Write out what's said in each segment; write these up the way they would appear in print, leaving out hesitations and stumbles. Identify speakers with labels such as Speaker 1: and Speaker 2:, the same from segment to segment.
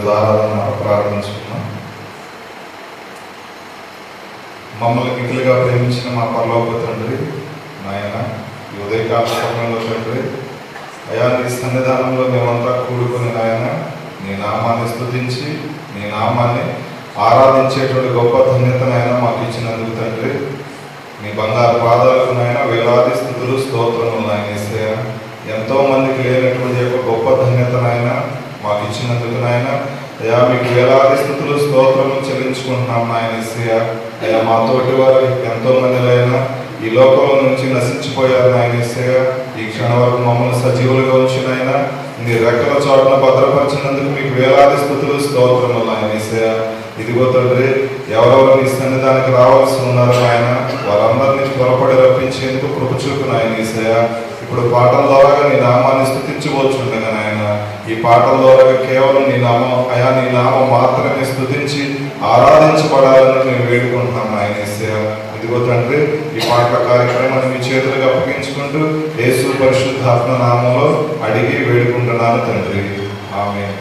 Speaker 1: ఈరోజు ఆరాధన ప్రారంభించుకున్నాం. మమ్మల్ని మిగిలిగా ప్రేమించిన మా పరలోక తండ్రి, నాయన ఈ ఉదయకాల సమయంలో తండ్రి, అయా నీ సన్నిధానంలో మేమంతా కూడుకుని నాయన నీ నామాన్ని స్తుతించి నీ నామాన్ని ఆరాధించేటువంటి గొప్ప ధన్యతనైనా మాకు ఇచ్చినందుకు తండ్రి, నీ బంగారు పాదాలకు నాయన వేలాది స్తుతులు స్తోత్రములు నాయన యేసయ్యా. ఎంతో మందికి లేనటువంటి యొక్క గొప్ప ధన్యతనైనా మాకు ఇచ్చినందుకు నాయన అయ్యా మీకు వేలాది స్తుతులు స్తోత్రములు చెల్లించుకుంటున్నాం నాయన యేసయ్యా. అయ్యా మా తోటి వారు ఎంతో మందిలైనా ఈ లోకంలో నుంచి నశించిపోయారు నాయన యేసయ్యా. ఈ క్షణం వరకు మమ్మల్ని సజీవులుగా ఉంచినైనా నీ రెక్కల చోటును భద్రపరిచినందుకు మీకు వేలాది స్తుతులు స్తోత్రములు నాయన యేసయ్యా. ఇదిగో తండ్రి, ఎవరెవరు నీ సన్నిధానికి రావాల్సి ఉన్నారో ఆయన వారందరినీ త్వరపడి రప్పించేందుకు కృప చూపు నాయన యేసయ్యా. ఇప్పుడు పాటల ద్వారా నీ నామాన్ని స్తుతించవచ్చుండగా నాయన, ఈ పాటల ద్వారా కేవలం నీ నామం అయా నీ నామం మాత్రమే స్తుతించి ఆరాధించబడాలని నేను వేడుకుంటున్నాను నాయన యేసయ్యా. ఇదిగో తండ్రి, ఈ పాటల కార్యక్రమాన్ని మీ చేతులకు అప్పగించుకుంటూ యేసు పరిశుద్ధాత్మ నామంలో అడిగి వేడుకుంటున్నాను తండ్రి, ఆమేన్.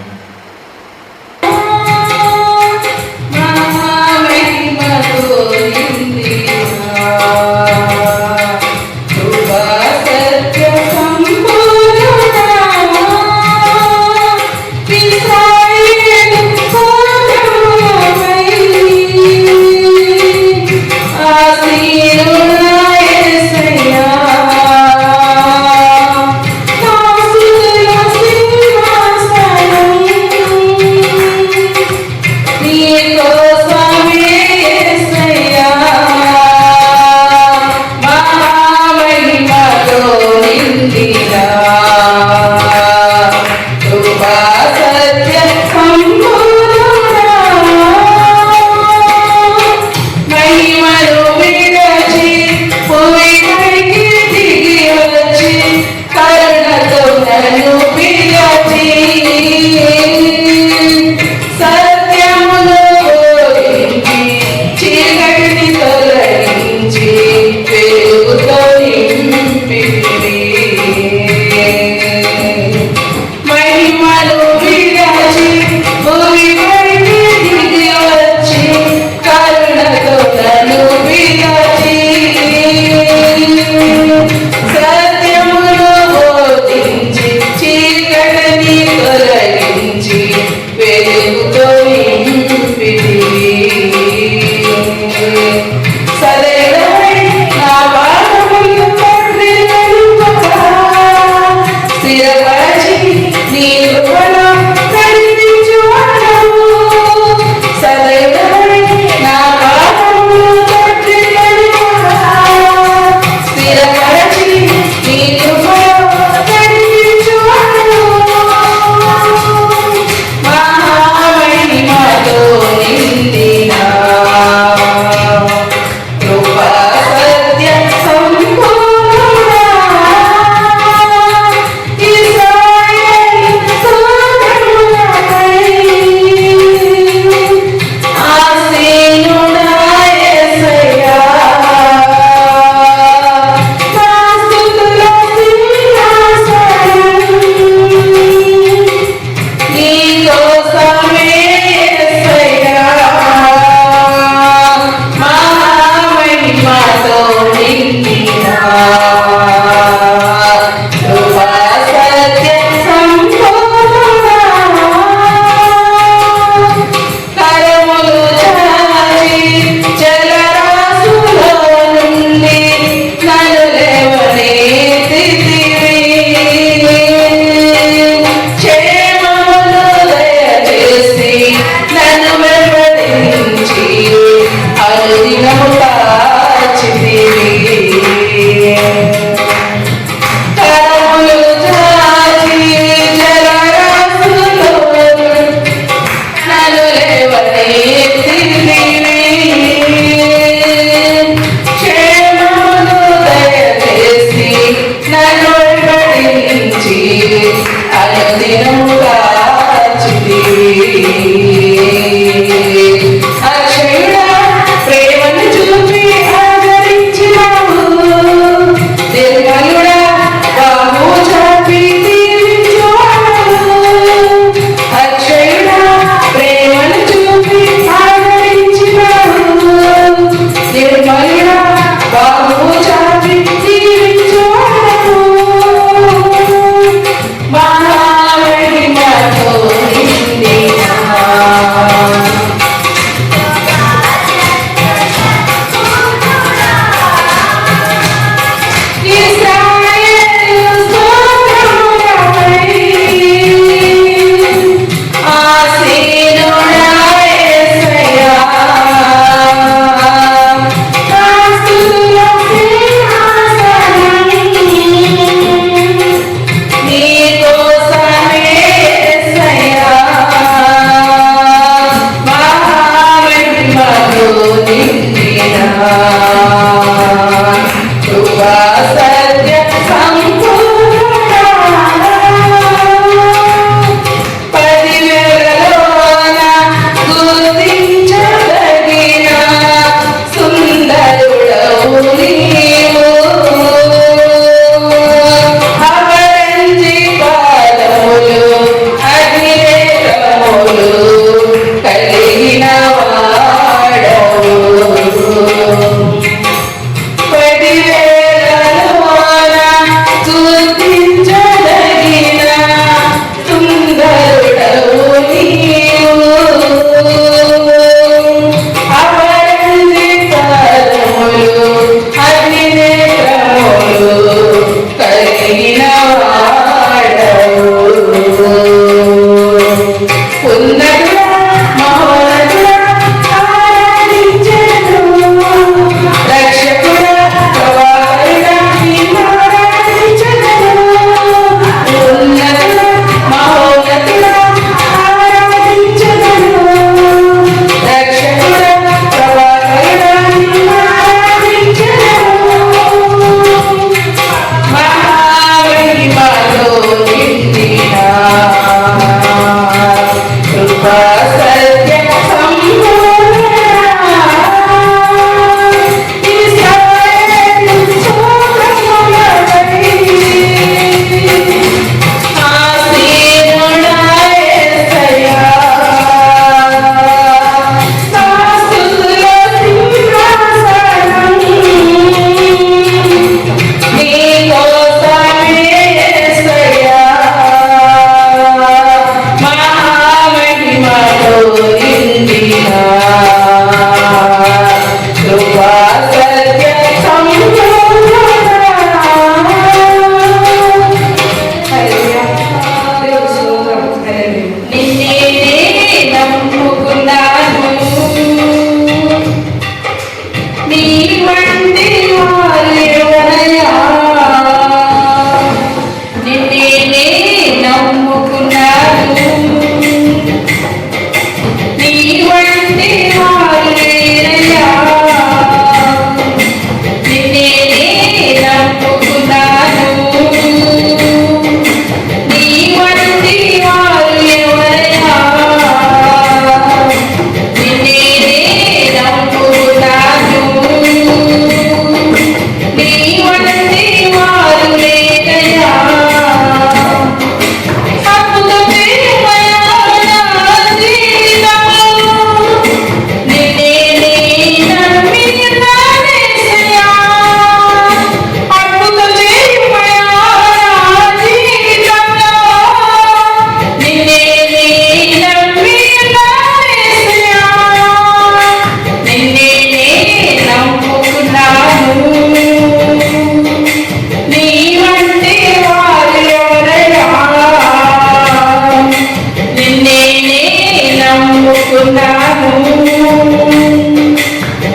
Speaker 2: నమ్ముకున్నాను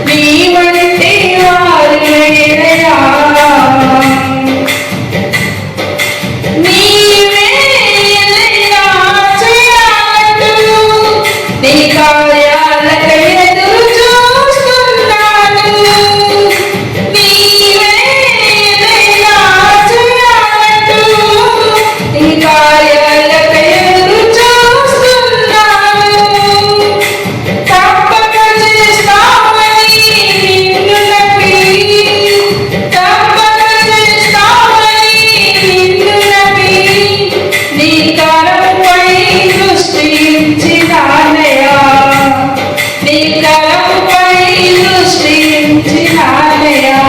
Speaker 2: నీ వంటి వారు లేరయ్యా నీవే ఏదైనా చేయాలంటూ నీ కార్యాలకై ఎదురు చూస్తున్నాను నీవే ఏదైనా చేయాలంటూ నీ కార్యాలకై ఎదురు చూస్తున్నాను తప్పక చేస్తామని నిన్ను నమ్మి తప్పక చేస్తామని నిన్ను నమ్మి నీ కరముపై దృష్టి ఉంచినానయ్యా నీ కరముపై దృష్టి ఉంచినానయ్యా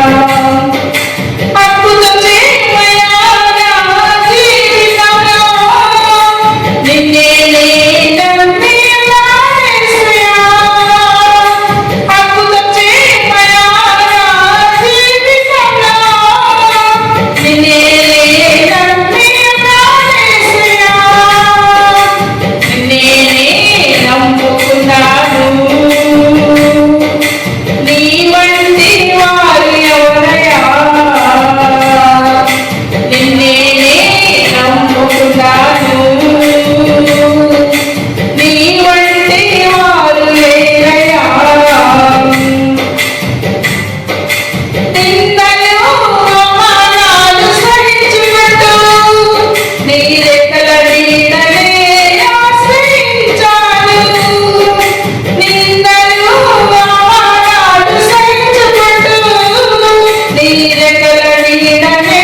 Speaker 2: అద్భుతం చేయమయ్యా నా జీవితంలో నిన్నే నమ్మి యేసయ్యా అద్భుతం చేయమయ్యా నా జీవితంలో నిన్నే నమ్మి యేసయ్యా నిన్నే నమ్ముకున్నాను నీ వంటి వారు ఎవరయ్యా నిన్నే నమ్ముకున్నాను నీ వంటి వారు లేరయ్యా నిందలు అవమానాలు సహించుకుంటూ నీ రెక్కల నీడనే ఆశ్రయించాను నిందలు అవమానాలు సహించుకుంటూ నీ రెక్కల నీడనే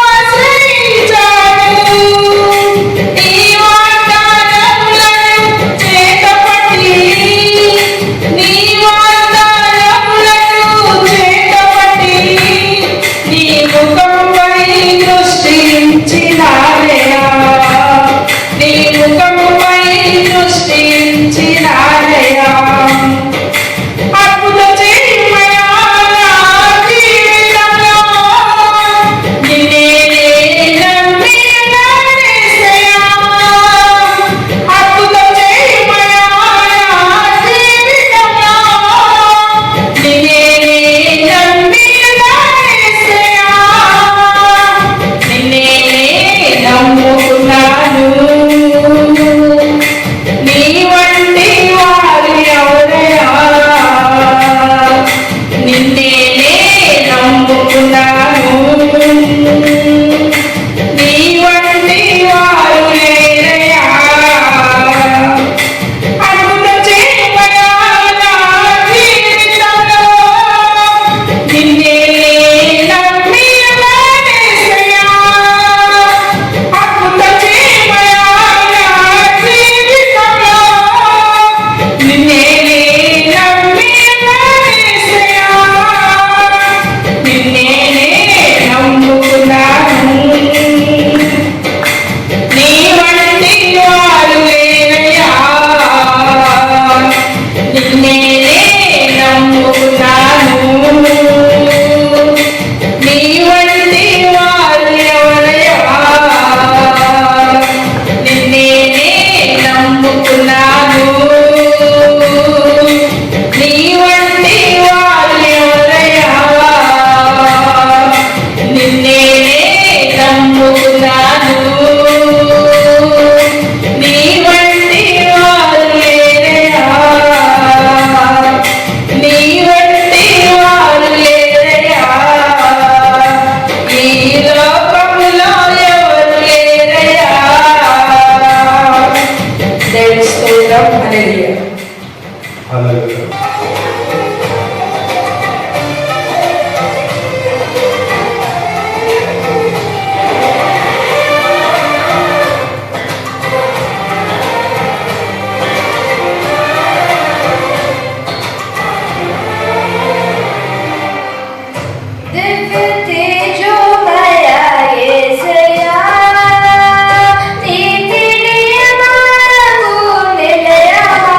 Speaker 2: ఆశ్రయించాను నీ వాగ్దానములను చేతపట్టి నీ వాగ్దానములను చేతపట్టి నీ ముఖంపై దృష్టి ఉంచినానయ్యా నీ ముఖంపై దృష్టి ఉంచినానయ్యా అద్భుతం చేయమయ్యా నా జీవితంలో నిన్నే నమ్మి యేసయ్యా అద్భుతం చేయమయ్యా నా జీవితంలో నిన్నే నమ్మి యేసయ్యా నిన్నే నమ్ముకున్నాను నీ వంటి వారు ఎవరయ్యా నిన్నే నమ్ముకున్నాను నీ వంటి వారు లేరయ్యా అద్భుతం చేయమయ్యా నా జీవితంలో నిన్నే నమ్మి యేసయ్యా అద్భుతం చేయమయ్యా నా జీవితంలో నిన్నే నమ్మి యేసయ్యా నిన్నే నమ్ముకున్నాను నీ వంటి వారు లేరయ్యా నిన్నే నమ్ముకున్నాను నీ వంటి వారు ఎవరయ్యా నిన్నే నమ్ముకున్నాను నీ వంటి వారు ఎవరయ్యా నిన్నే నమ్ముకున్నాను నీ వంటి వారు లేరయ్యా నీ వంటి వారు లేరయ్యా ఈ లోకములో ఎవరు లేరయ్యా దేవుని స్తోత్రం హల్లెలూయా
Speaker 1: హల్లెలూయా.
Speaker 3: दिव्य तेजोमया యేసయ్యా నీ ప్రియ మార్గము నిలయమా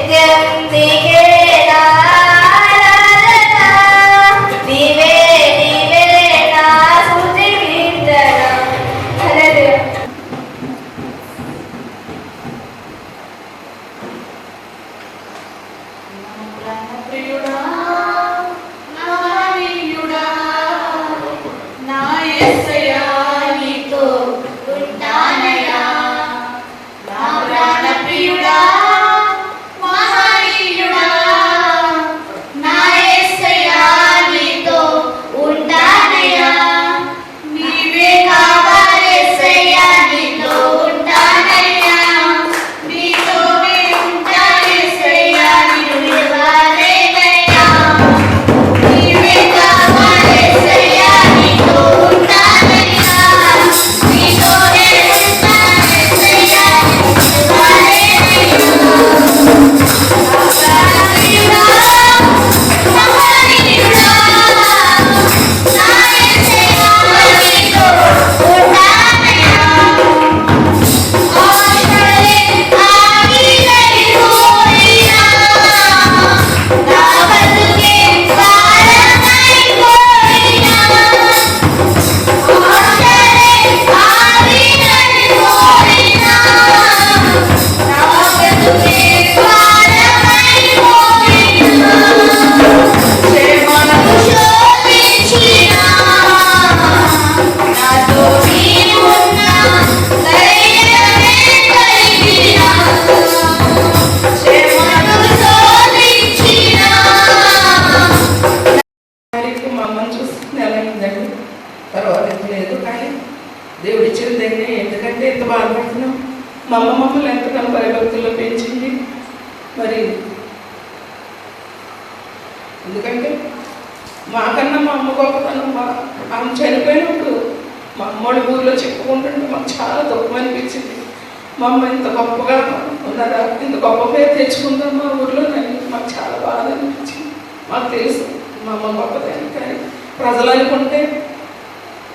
Speaker 3: నిత్యం నీకే నా ఆరాధన, నీవే నీవే నా స్తుతి కీర్తన. హల్లెలూయా.
Speaker 2: ప్రియుడా మహనీయుడా నా యేసయ్యా నీతో ఉంటానయ్యా. నా ప్రాణ ప్రియుడా మహనీయుడా నా యేసయ్యా నీతో ఉంటానయ్యా. నీవే కావాలేసయ్యా నీతో ఉంటానయ్యా. నీతోనే ఉంటానేసయ్యా నిన్ను విడవలేనయ్యా. నీవే కావాలేసయ్యా నీతో ఉంటానయ్యా. నీతోనే ఉంటానేసయ్యా నిన్ను విడవలేనయ్యా. మహనీయుడా మహనీయుడా నా యేసయ్యా నీతో ఉంటానయ్యా. ఆశలే ఆగిపోయినా నా బతుకే భారమైపోయినా. ఆశలే ఆగిపోయినా నా బతుకే భారమైపోయినా. శ్రమను శోధించినా నాతో నీవున్నా ధైర్యమే కలిగినా. శ్రమను శోధించినా తారీఖు మా అమ్మని చూసుకుని ఎలా అయిందండి, పర్వాలేదు లేదు, కానీ దేవుడు ఇచ్చిందండి. ఎందుకంటే ఎంత బాధపడుతున్నాం. మా అమ్మ మమ్మల్ని ఎంతగానో భయభక్తుల్లో పెంచింది. మరి ఎందుకంటే మాకన్నా మా అమ్మ గొప్పతనం, ఆమె చనిపోయినప్పుడు మా అమ్మోడి ఊళ్ళో చెప్పుకుంటుంటే మాకు చాలా దుఃఖం అనిపించింది. మా అమ్మ ఇంత గొప్పగా ఉన్నదా, ఇంత గొప్ప పేరు తెచ్చుకుందాం మా ఊర్లో అని మాకు చాలా బాధ అనిపించింది. మాకు తెలుసు మా అమ్మ గొప్పదని, కానీ ప్రజలు అనుకుంటే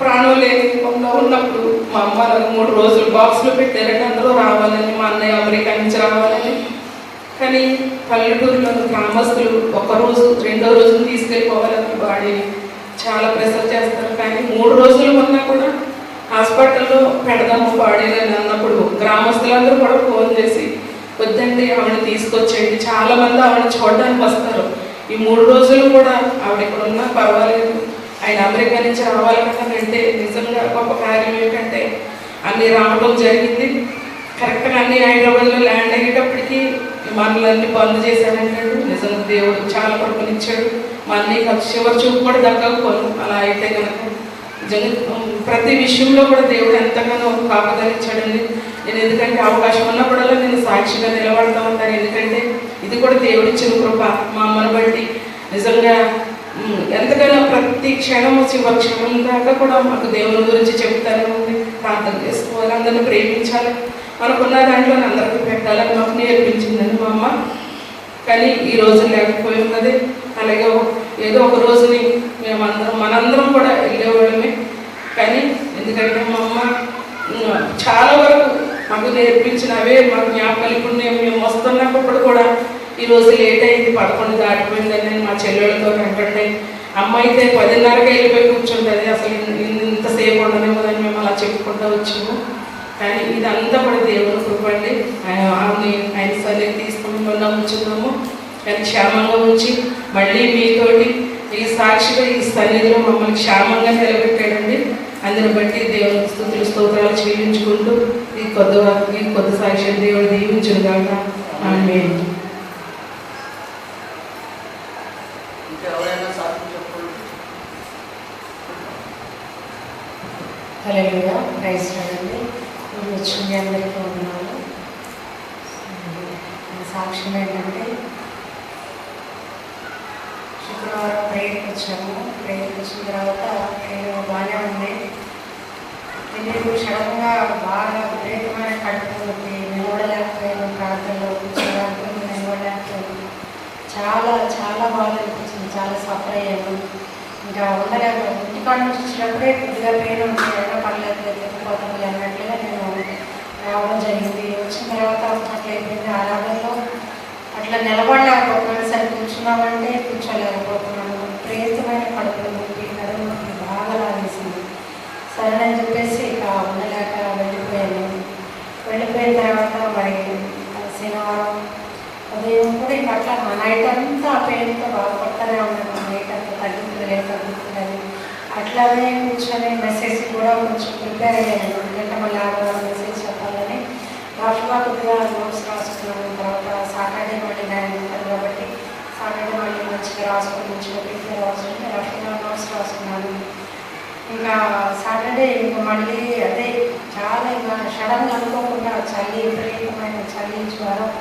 Speaker 2: ప్రాణం లేకుండా ఉన్నప్పుడు మా అమ్మ 3 రోజులు బాక్స్లో పెట్టారంటే అందరూ రావాలని, మా అన్నయ్య అమెరికా నుంచి రావాలని. కానీ పల్లెటూరులోని గ్రామస్తులు 1 రోజు 2వ రోజున తీసుకెళ్ళిపోవాలని బాడీని చాలా ప్రెషర్ చేస్తారు. కానీ 3 రోజులు ఉన్నా కూడా హాస్పిటల్లో పెడదాము బాడీలని అన్నప్పుడు గ్రామస్తులందరూ కూడా ఫోన్ చేసి వద్దండి ఆవిడని తీసుకొచ్చేయండి. చాలామంది ఆవిడని చూడడానికి వస్తారు. ఈ 3 రోజులు కూడా ఆవిడ ఇక్కడ ఉన్నా పర్వాలేదు, ఆయన అమెరికా నుంచి రావాలి కదా అంటే నిజంగా గొప్ప కార్యం ఏంటంటే అన్నీ రావడం జరిగింది. కరెక్ట్గా అన్నీ హైదరాబాద్లో ల్యాండ్ అయ్యేటప్పటికి విమానాలన్నీ బంద్ చేశారంటే నిజంగా దేవుడు చాలా కృపనిచ్చాడు. మా అన్నయ్య చివరి చూపు కూడా దక్కకపోను. అలా అయితే కనుక ప్రతి విషయంలో కూడా దేవుడు ఎంతగానో కాపుదలిచ్చాడండి. నేను ఎందుకంటే అవకాశం ఉన్నప్పుడల్లా నేను సాక్షిగా నిలబడతా ఉంటాను. ఎందుకంటే ఇది కూడా దేవుడిచ్చిన కృప. మా అమ్మను బట్టి నిజంగా ఎంతగానో ప్రతి క్షణము చివరి క్షణం దాకా కూడా మాకు దేవుని గురించి చెప్తానే ఉంది. ప్రార్థన చేసుకోవాలి, అందరిని ప్రేమించాలి, మనకున్న దాంట్లో అందరికీ పెట్టాలని మాకు నేర్పించిందండి మా అమ్మ. కానీ ఈ రోజు లేకపోయి ఉన్నది. అలాగే ఏదో ఒక రోజుని మనందరం కూడా వెళ్ళేవాళ్ళమే. కానీ ఎందుకంటే మా అమ్మ చాలా వరకు మాకు నేర్పించినవే మాకు జ్ఞాపకాలు. ఇప్పుడు మేము వస్తున్నప్పుడు కూడా ఈరోజు లేట్ అయింది, 11 దాటిపోయిందని నేను మా చెల్లెళ్ళతో అంటుంటే, అమ్మ అయితే 10:30కే వెళ్ళిపోయి కూర్చుంటుంది, అసలు ఇంతసేపు ఉండలేమోదని మేము అలా చెప్పుకుంటూ వచ్చాము. కానీ ఇదంతా కూడా దేవుని కృపండి. ఆయన సన్నిధి తీసుకుని ఉంచున్నాము. కానీ క్షేమంగా ఉంచి మళ్ళీ మీతోటి ఈ సాక్షిగా ఈ సన్నిధిలో మమ్మల్ని క్షేమంగా నిలబెట్టాడండి. అందుని బట్టి దేవుని స్తుతులు స్తోత్రాలు చెల్లించుకుంటూ ఈ కొద్ది సాక్ష్యం దేవుడు దీవించును గాక. ఆమేన్.
Speaker 4: హల్లెలూయా, ప్రైజ్ లార్డ్. వచ్చింది అందరికీ ఉన్నాను. సాక్ష్యం ఏంటంటే శుక్రవారం ప్రేయర్కి వచ్చాము. ప్రేయర్కి వచ్చిన తర్వాత నేను బాగానే ఉంది. నేను సడన్గా బాగా విపరీతమైన కడుపు నొప్పి, నిలబడలేకపోయాను. ప్రార్థనలో కూర్చోడానికి నిలబడలేకపోయాను. చాలా చాలా బాధ అనిపించింది. చాలా సఫర్ అయ్యాను. ఇంకా ఉండలేక ఇంటికాడ నుంచి వచ్చినప్పుడే కొద్దిగా పెయిన్ ఉంటుంది, అయినా పర్లేదు ఎత్తిపోతుంది అన్నట్లుగా నేను రావడం జరిగింది. వచ్చిన తర్వాత అట్లా అయిపోయింది. ఆరాధనలో అట్లా అట్లా నిలబడలేకపోతున్నాను, సరే కూర్చున్నామంటే కూర్చోలేకపోతున్నాను. విపరీతమైన కడుపులో నొప్పి, నడుము నొప్పి బాగా లాగేసింది. సరేనని చెప్పేసి ఇక ఉండలేక వెళ్ళిపోయాను. వెళ్ళిపోయిన తర్వాత మరి శనివారం ఉదయం కూడా ఇంకా అట్లా నైట్ అంతా పెయిన్తో బాధపడతానే ఉన్నాను. నైట్ అంతా తగ్గుతుంది. అట్లానే కూర్చొని మెసేజ్ కూడా కొంచెం ప్రిపేర్ అయ్యాను. ఎందుకంటే మళ్ళీ ఆడవాళ్ళ మెసేజ్ చెప్పాలని రఫ్గా కొద్దిగా నోట్స్ రాసుకున్నాను. తర్వాత సాటర్డే మళ్ళీ నేను ఉంటాను కాబట్టి సాటర్డే మళ్ళీ మంచిగా మంచిగా ప్రిపేర్ రాసుకుంటే రఫ్గా నోట్స్ రాసుకున్నాను. ఇంకా సాటర్డే ఇంకా మళ్ళీ అదే చాలా ఇంకా సడన్గా అనుకోకుండా చలి, విపరీతమైన చలి, జ్వరం,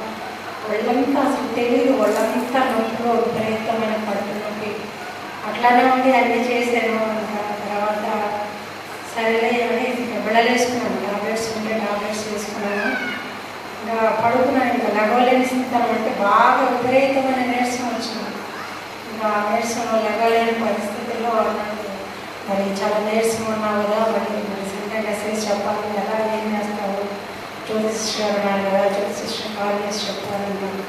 Speaker 4: ఒళ్ళంతా అసలు తెలియదు, ఒళ్ళంతా నొప్పిలో విపరీతమైన కడుపు నొప్పి అట్లానే ఉండి అన్నీ చేశాను. ఇంకా తర్వాత సరేలే అని బిళ్ళలేసుకున్నాను. టాబ్లెట్స్ ఉంటే టాబ్లెట్స్ వేసుకున్నాను. ఇంకా పడుకున్నాను. ఇంకా లగవలేని స్థితి అంటే బాగా విపరీతమైన నీరసం వచ్చింది. ఇంకా నీరసంలో లగవలేని పరిస్థితుల్లో అన్నాను, మరి చాలా నీరసం ఉన్నావు కదా, మరి సండే మెసేజ్ చెప్పాలి ఎలా, ఏం చేస్తావు, జ్యోతిష్ గారు ఉన్నాను కదా, జ్యోతిష్ కాల్ చేసి చెప్పాలన్నాను.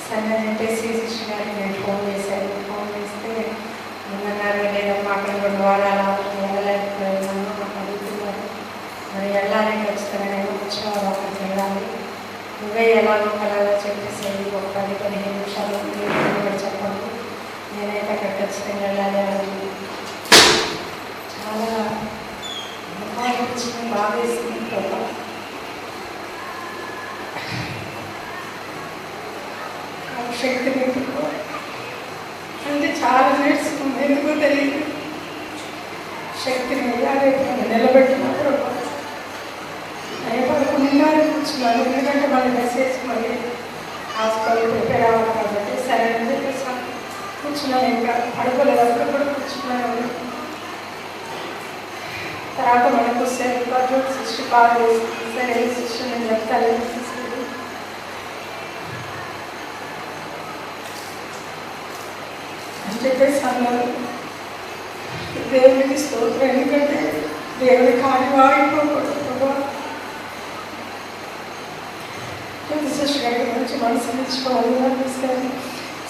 Speaker 4: సరే అని చెప్పేసి సిస్టర్ గారికి నేను ఫోన్ చేశాను. ఫోన్ చేస్తే ముందన్నారు, లేదమ్మా అక్కడ 2 వారాలు వెళ్ళలేకపోయాను, మాకు అడుగుతున్నారు, మరి వెళ్ళాలి ఖచ్చితంగా, నేను వచ్చేవారు అక్కడికి వెళ్ళాలి, నువ్వే ఎలాగో కలగా చెప్పేసి ఒక 10-15 నిమిషాలు కూడా చెప్పండి, నేనైతే అక్కడ ఖచ్చితంగా వెళ్ళాలి అని చాలా అనిపించింది. బాగా వేసింది కదా.
Speaker 2: శక్తిని అంటే చాలా నేర్చుకుంది, ఎందుకో తెలియదు. శక్తిని నిలబెట్టినప్పుడు నేను 11:30 కూర్చున్నాను. ఎందుకంటే మళ్ళీ మెసేజ్ మళ్ళీ హాస్పిటల్ ప్రిపేర్ అవ్వాలి కాబట్టి సరే అని చెప్పేసి కూర్చున్నాను. ఇంకా పడుకోలేదు, అప్పుడు కూడా కూర్చున్నాను. తర్వాత మనకు సిస్టర్ కాల్ చేసి సరే సిస్టర్ నేను చెప్తాను అని చెప్పేసి అన్నారు. దేవునికి స్తోత్రం, ఎందుకంటే దేవుడి కార్యం ఆగిపోకూడదు. సిస్టర్ గారి గురించి మనసు తెచ్చుకోవాలి అనిపిస్తుంది.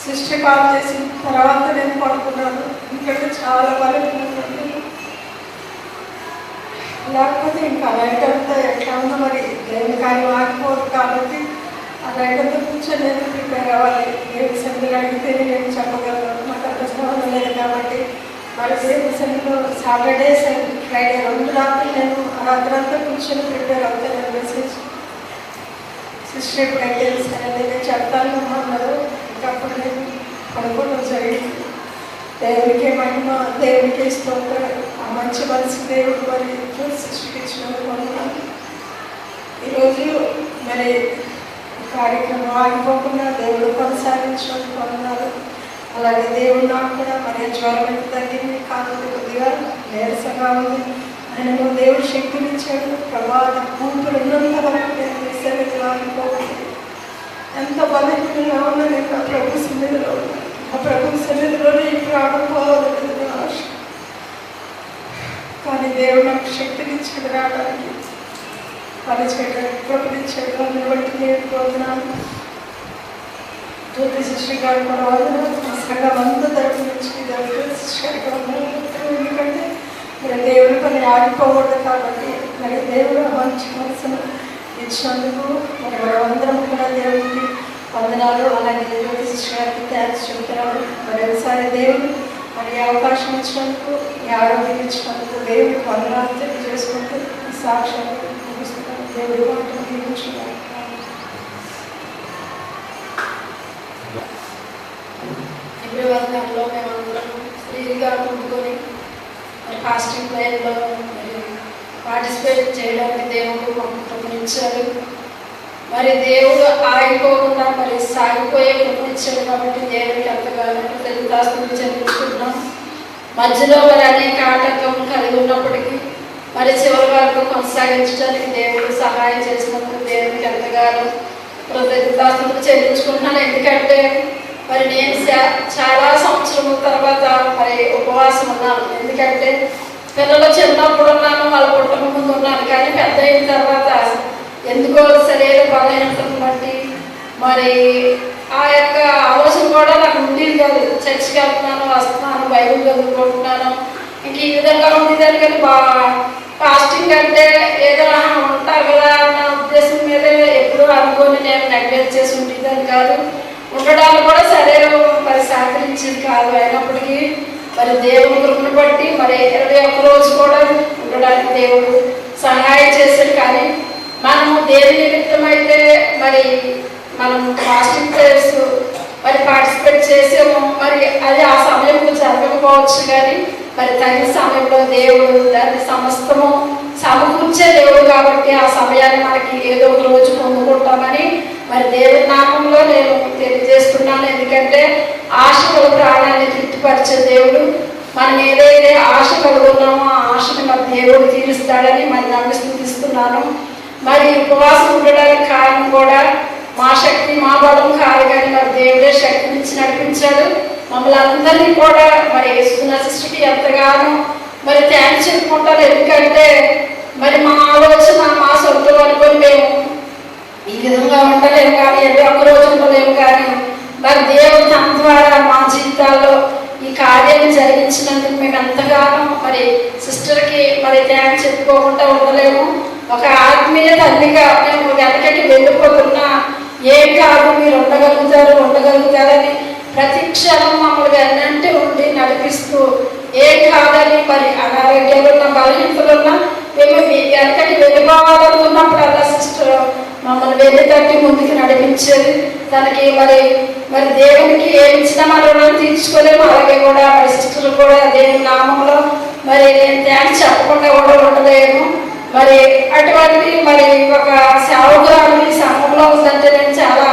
Speaker 2: సిస్టర్ కాల్ చేసిన తర్వాత నేను పడుకున్నాను, ఎందుకంటే చాలా బలహీనంగా లేకపోతే ఇంకా నైట్ అంతా ఎట్లా ఉందో మరి దేవుని కార్యం ఆగిపోదు కాబట్టి ఆ నైట్ అంతా కూర్చొని నేను ప్రిపేర్ అవ్వాలి. దేవుడి సన్నిధిలో అడిగితే నేను చెప్పగలను, నాకు అంత శ్రమం లేదు కాబట్టి. మరి దేవుడి సన్నిధిలో సాటర్డే ఫ్రైడే 2 రాత్రులు నేను రాత్రంతా కూర్చొని ప్రిపేర్ అవుతాను. మెసేజ్ సిస్టర్ ఎప్పుడైతే సరే నేను చెప్తాను అన్నారు. ఇంకప్పుడు నేను పడుకోవడం జరిగింది. దేవుడికే మహిమ, దేవుడికే స్తోత్రం. ఆ మంచి మనసు దేవుడు మరి సిస్టర్కి ఇచ్చినందుకు ఈరోజు మరి కార్యక్రమం ఆగిపోకుండా దేవుడు కొనసాగించినందుకు అన్నారు. అలాగే దేవుడు నాకు కూడా మరి జ్వరం ఎంత తగ్గింది, కాదు కొద్దిగా నీరసంగా ఉంది. ఆయన దేవుడు శక్తినిచ్చాడు. ప్రమాదం ఊపిరి ఉన్నంత వరకు నేను విసర్గలు ఆగిపోతుంది. ఎంత బలహీనంగా ఉన్నా నేను ఆ ప్రభు సన్నిధిలో ఉన్నాను. ఆ ప్రభు సన్నిధిలోనే ఇప్పుడు ఆడుకోవాలని ఆశ. కానీ దేవుడు నాకు శక్తినిచ్చాడు, రావడానికి పని చేయడానికి కృపనిచ్చాడు. దాన్ని బట్టి నేను పోతున్నాను. జ్యోతి సిస్టర్ గారు కూడా మా సంఘం అంతా తరపు నుంచి జ్యోతి సిస్టర్ గారు, ఎందుకంటే మరి దేవుడి పని ఆగిపోకూడదు కాబట్టి మరి దేవుడు మంచి మనసును ఇచ్చినందుకు మరి మనమందరం కూడా దేవుడికి వందనాలు. అలాగే జ్యోతి సిస్టర్ గారికి థ్యాంక్స్ చెప్తున్నాను. మరి ఒకసారి దేవుడు మరి అవకాశం ఇచ్చినందుకు, ఈ ఆరోగ్యం ఇచ్చినందుకు దేవుడికి వందనాలు తెలియజేసుకుంటూ ఈ సాక్ష్యాన్ని ముగిస్తున్నాను. దేవుడి మాటలు దీవించుకున్నాను.
Speaker 3: ఫిబ్రవరిలో మేమందరం ఫ్రీగా కూడుకొని ఫాస్టింగ్ ప్లేయర్లో పార్టిసిపేట్ చేయడానికి దేవుడు మాకు కృపనిచ్చాడు. మరి దేవుడు ఆగిపోకుండా మరి సాగిపోయే కృపనిచ్చాడు కాబట్టి దేవుడికి ఎంతగానో కృతజ్ఞతాస్తుతులు చెల్లించుకుంటున్నాం. మధ్యలో మరి అనేక ఆటంకం కలిగి ఉన్నప్పటికీ మరి చివరి వరకు కొనసాగించడానికి దేవుడు సహాయం చేసినందుకు దేవుడికి ఎంతగానో కృతజ్ఞతాస్తుతులు చెల్లించుకుంటున్నాను. ఎందుకంటే మరి నేను చాలా సంవత్సరం తర్వాత మరి ఉపవాసం ఉన్నాను. ఎందుకంటే పిల్లలు చిన్నప్పుడు ఉన్నాను, వాళ్ళ పుట్టక ముందు ఉన్నాను. కానీ పెద్ద అయిన తర్వాత ఎందుకో శరీర బలహీనతను బట్టి మరి ఆ యొక్క ఆలోచన కూడా నాకు ఉండేది కాదు. చర్చికి వెళ్తున్నాను, వస్తున్నాను, బైబిల్ చదువుకుంటున్నాను, ఇంక ఈ విధంగా ఉండేదాన్ని. కానీ ఫాస్టింగ్ అంటే ఏదో ఉంటారు కదా అన్న ఉద్దేశం మీద ఎప్పుడూ అనుకొని నేను నెగ్లెక్ట్ చేసి ఉండేదాన్ని కాదు. ఉండడానికి కూడా శరీరం మరి సహకరించేది కాదు. అయినప్పటికీ మరి దేవుని కృపను బట్టి మరి 21 రోజు కూడా ఉండడానికి దేవుడు సహాయం చేశాడు. కానీ మనము దేని నిమిత్తం అయితే మరి మనం ఫాస్టింగ్ ప్రేయర్స్ మరి పార్టిసిపేట్ చేసాము, మరి అది ఆ సమయంలో జరగకపోవచ్చు. కానీ మరి తగిన సమయంలో దేవుడు దాన్ని సమస్తము సమకూర్చే దేవుడు కాబట్టి ఆ సమయాన్ని మనకి ఏదో ఒక రోజు పొందుకుంటామని మరి దేవుడి నామంలో నేను తెలియజేస్తున్నాను. ఎందుకంటే ఆశ గల ప్రాణాన్ని తృప్తిపరిచే దేవుడు. మనం ఏదైతే ఆశ కలుగున్నామో ఆ ఆశని మరి దేవుడు తీరుస్తాడని మరి నన్ను స్తుతిస్తున్నాను. మరి ఉపవాసం ఉండడానికి కారణం కూడా మా శక్తి మా బలం కాదు, కానీ మరి దేవుడే శక్తినిచ్చి నడిపించాడు. మమ్మల్ని అందరినీ కూడా మరి యేసుకున్న సిస్టర్కి ఎంతగానో మరి థ్యాంక్స్ చెప్పుకుంటారు. ఎందుకంటే మరి మా ఆలోచన మా సొంతం అనుకొని మేము ఈ విధంగా ఉండలేము, కానీ 21 రోజు ఉండలేము. కానీ మరి దేవుడు తన ద్వారా మా జీవితాల్లో ఈ కార్యాన్ని జరిగించినందుకు మేము ఎంతగానో మరి సిస్టర్కి మరి థ్యాంక్స్ చెప్పుకోకుండా ఉండలేము. ఒక ఆత్మీయ తల్లిగా మేము వెనకటి వెళ్ళిపోతున్నా ఏం కాదు, మీరు ఉండగలుగుతారని ప్రతి క్షణం మమ్మల్ని వెన్నంటే ఉండి నడిపిస్తూ ఏం కాదని మరి అనారోగ్యాలున్న బలహీనతలున్నా మేము వెనకటి వెళ్ళిపోవాలనుకున్నప్పుడు అలా సిస్టర్ మమ్మల్ని వెళ్ళి తట్టి ముందుకు నడిపించేది. తనకి మరి దేవునికి ఏమి ఇచ్చినా మన రుణం తీర్చుకోలేము. అలాగే కూడా మరి సిస్టర్ కూడా దేవుని నామంలో మరి నేను థ్యాంక్స్ చెప్పకుండా కూడా ఉండలేము. మరి అటువంటి మరి ఒక సేవకురాలు ఈ సంఘంలో ఉందంటే నేను చాలా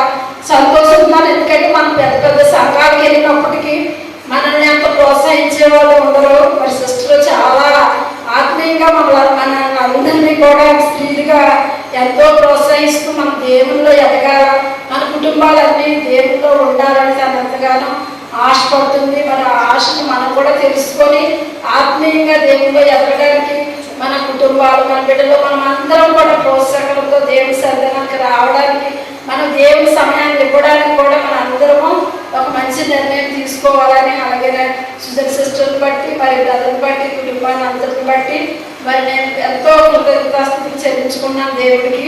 Speaker 3: సంతోషిస్తున్నాను. ఎందుకంటే మనం పెద్ద సంఘాలకు వెళ్ళినప్పటికీ మనల్ని అంత ప్రోత్సహించే వాళ్ళు ఉండరు. మరి సిస్టర్ చాలా ఆత్మీయంగా మన అందరినీ కూడా స్త్రీలుగా ఎంతో ప్రోత్సహిస్తూ మన దేవుల్లో ఎదగాల, మన కుటుంబాలన్నీ దేవుల్లో ఉండాలని తను ఎంతగానో ఆశపడుతుంది. మరి ఆ ఆశను మనం కూడా తెలుసుకొని ఆత్మీయంగా దేవుల్లో ఎదగడానికి మన కుటుంబాలు, మన బిడ్డలు, మనం అందరం కూడా ప్రోత్సాహంతో దేవుని సన్నిధానానికి రావడానికి, మనం దేవుని సమయాన్ని ఇవ్వడానికి కూడా మన అందరము ఒక మంచి నిర్ణయం తీసుకోవాలని, అలాగే సుధర్ సిస్టర్ని బట్టి మరి బ్రదర్ని బట్టి కుటుంబాన్ని అందరిని బట్టి మరి నేను ఎంతో కృతజ్ఞతాస్తుతులు చెల్లించుకున్నాను దేవుడికి.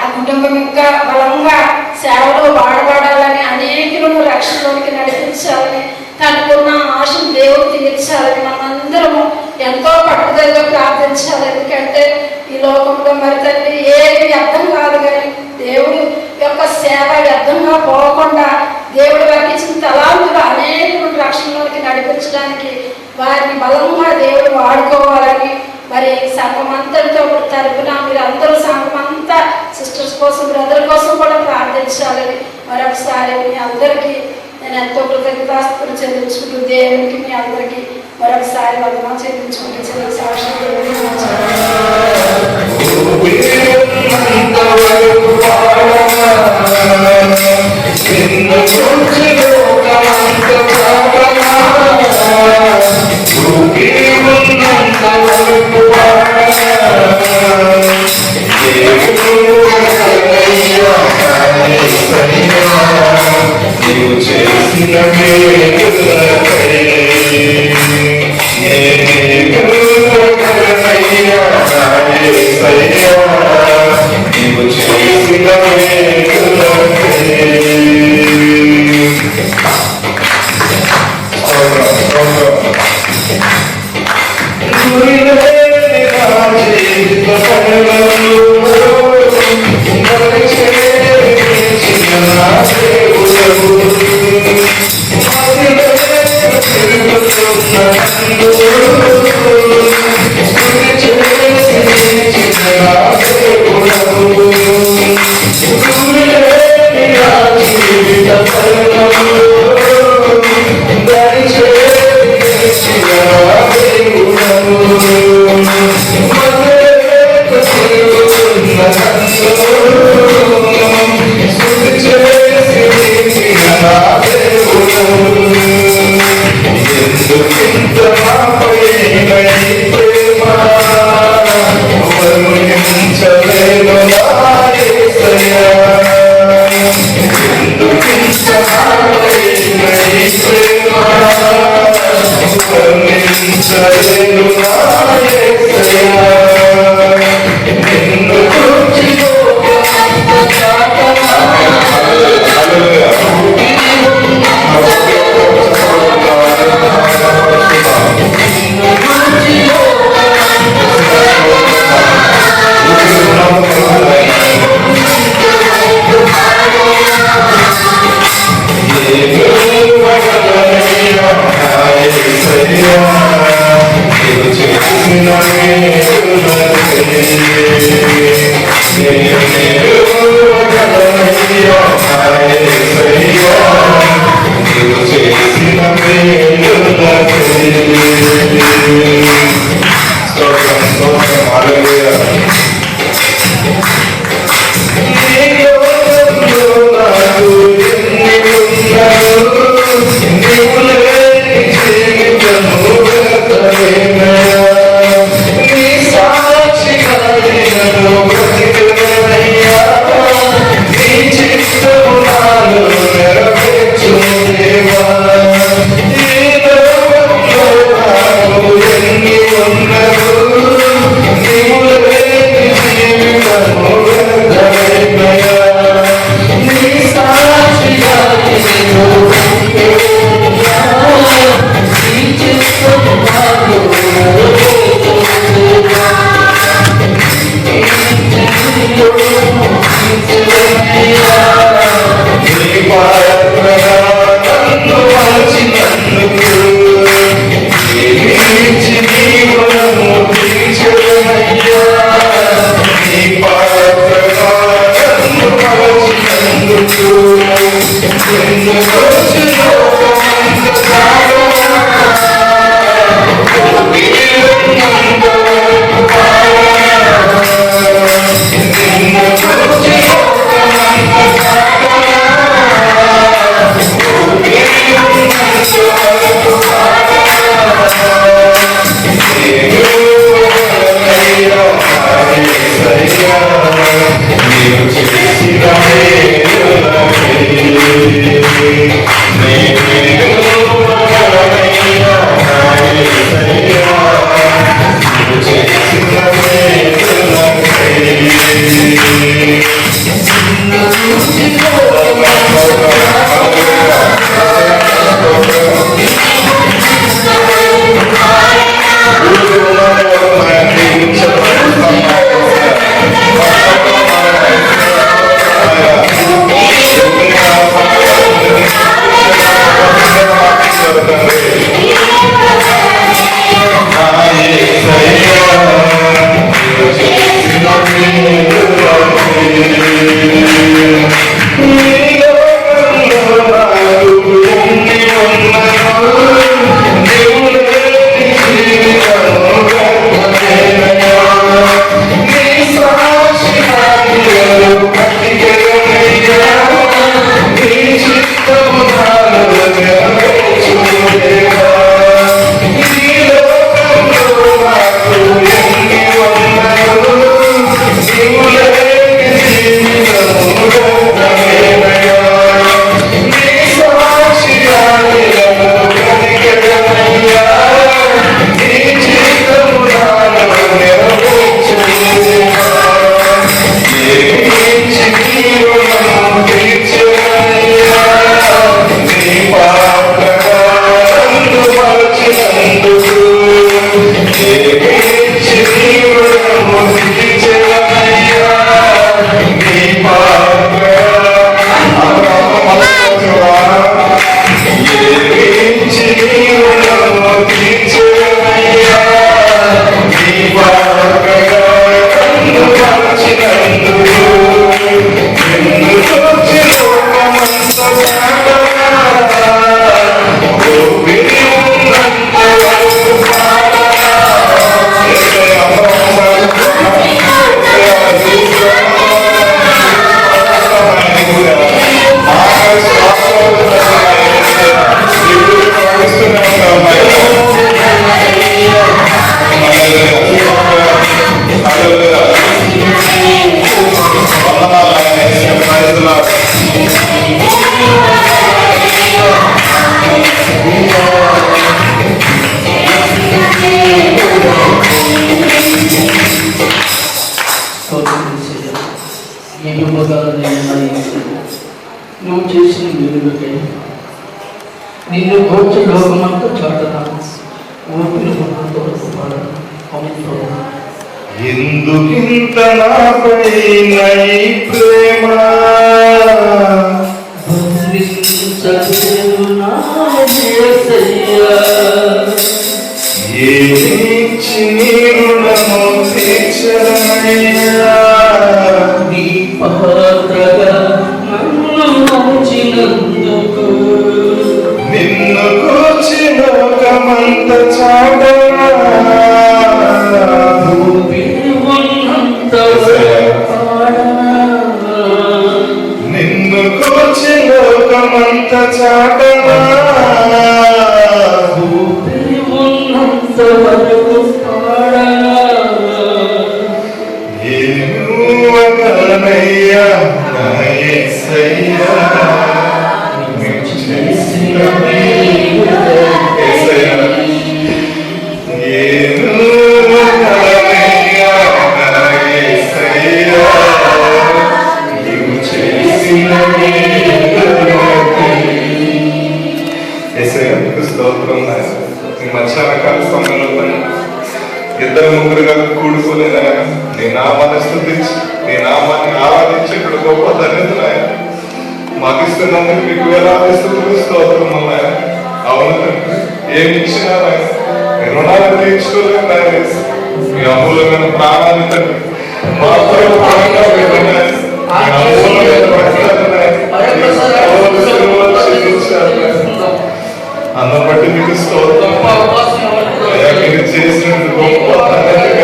Speaker 3: ఆ కుటుంబం ఇంకా బలంగా సేవలో వాడబడాలని, అనేకులను రక్షణలోనికి నడిపించాలని, తనకున్న ఆశను దేవుడు తీర్చాలని మనందరము ఎంతో పట్టుదలగా ప్రార్థించాలి. ఎందుకంటే ఈ లోకంలో మరి తల్లి ఏది వ్యర్థం కాదు, కానీ దేవుడు యొక్క సేవ వ్యర్థంగా పోకుండా దేవుడు వారికి ఇచ్చిన తలాంతులు అనేకులను రక్షణలోనికి నడిపించడానికి వారిని బలంగా దేవుడు వాడుకోవాలని మరి సంఘం అంతటితో తరపున మీరు అందరూ సంఘం అంతా సిస్టర్స్ కోసం బ్రదర్ కోసం కూడా ప్రార్థించాలని మరొకసారి మీ అందరికీ నేను ఎంతో కృతజ్ఞతాస్తుతులు చెల్లించుకుంటూ దేవునికి మీ అందరికీ మరొకసారి వందనాలు చెల్లించుకుంటూ చిన్న సాక్షి
Speaker 5: నువ్వు చేసిన మేలు బట్టి నిన్ను గోచ లోకమంతా చాటుతాను ఊపిరి
Speaker 1: ఎందుకింత నాపై ప్రేమ
Speaker 5: తీర్చలేను నా యేసయ్యా.
Speaker 1: ఏమిచ్చి నీ రుణము తీర్చదనయ్యా.
Speaker 5: నీ పాత్రగా నన్ను మార్చినందుకు
Speaker 1: నిన్ను కూర్చి లోకమంత చాటనా.
Speaker 5: ఊపిరి ఉన్నంత పాడనా.
Speaker 1: నిన్ను కూర్చి లోకమంత చాటనా.
Speaker 5: ఊపిరి ఉన్నంత వరకు పాడనా.
Speaker 1: ఏమనయ్యా నా యేసయ్యా.
Speaker 5: చేసిన మేలు
Speaker 1: యేసయ్యా. ఏమనయ్యా నా యేసయ్యా. నీవు చేసిన మేలులకై. యేసయ్యా నీకు స్తోత్రం నాయన. ఈ మధ్యాహ్నకాల సమయంలో ఇద్దరు ముగ్గురుగా కూడుకుని నాయన నీ నామాన్ని స్తుతించి నీ నామాన్ని ఆరాధించేటప్పుడు గొప్ప ధన్యత నాయన మాకు ఇస్తున్నందుకు మీకు వేలాది స్తుతులు స్తోత్రం నాయన. అవును తండ్రి, ఏమి ఇచ్చినా నాయన మీ రుణాలను తీర్చుకోలేము నాయన. మీ అమూల్యమైన ప్రాణాన్ని తండ్రి మా కొరకు ప్రాణంగా పెట్టిన నాయన. మీ అమూల్యమైన రక్తాన్ని నాయన మీ కేవలం సిలువలో చెల్లించారు నాయన. అందును బట్టి మీకు స్తోత్రం. అయ్యా మీరు చేసిన గొప్ప ధన్యత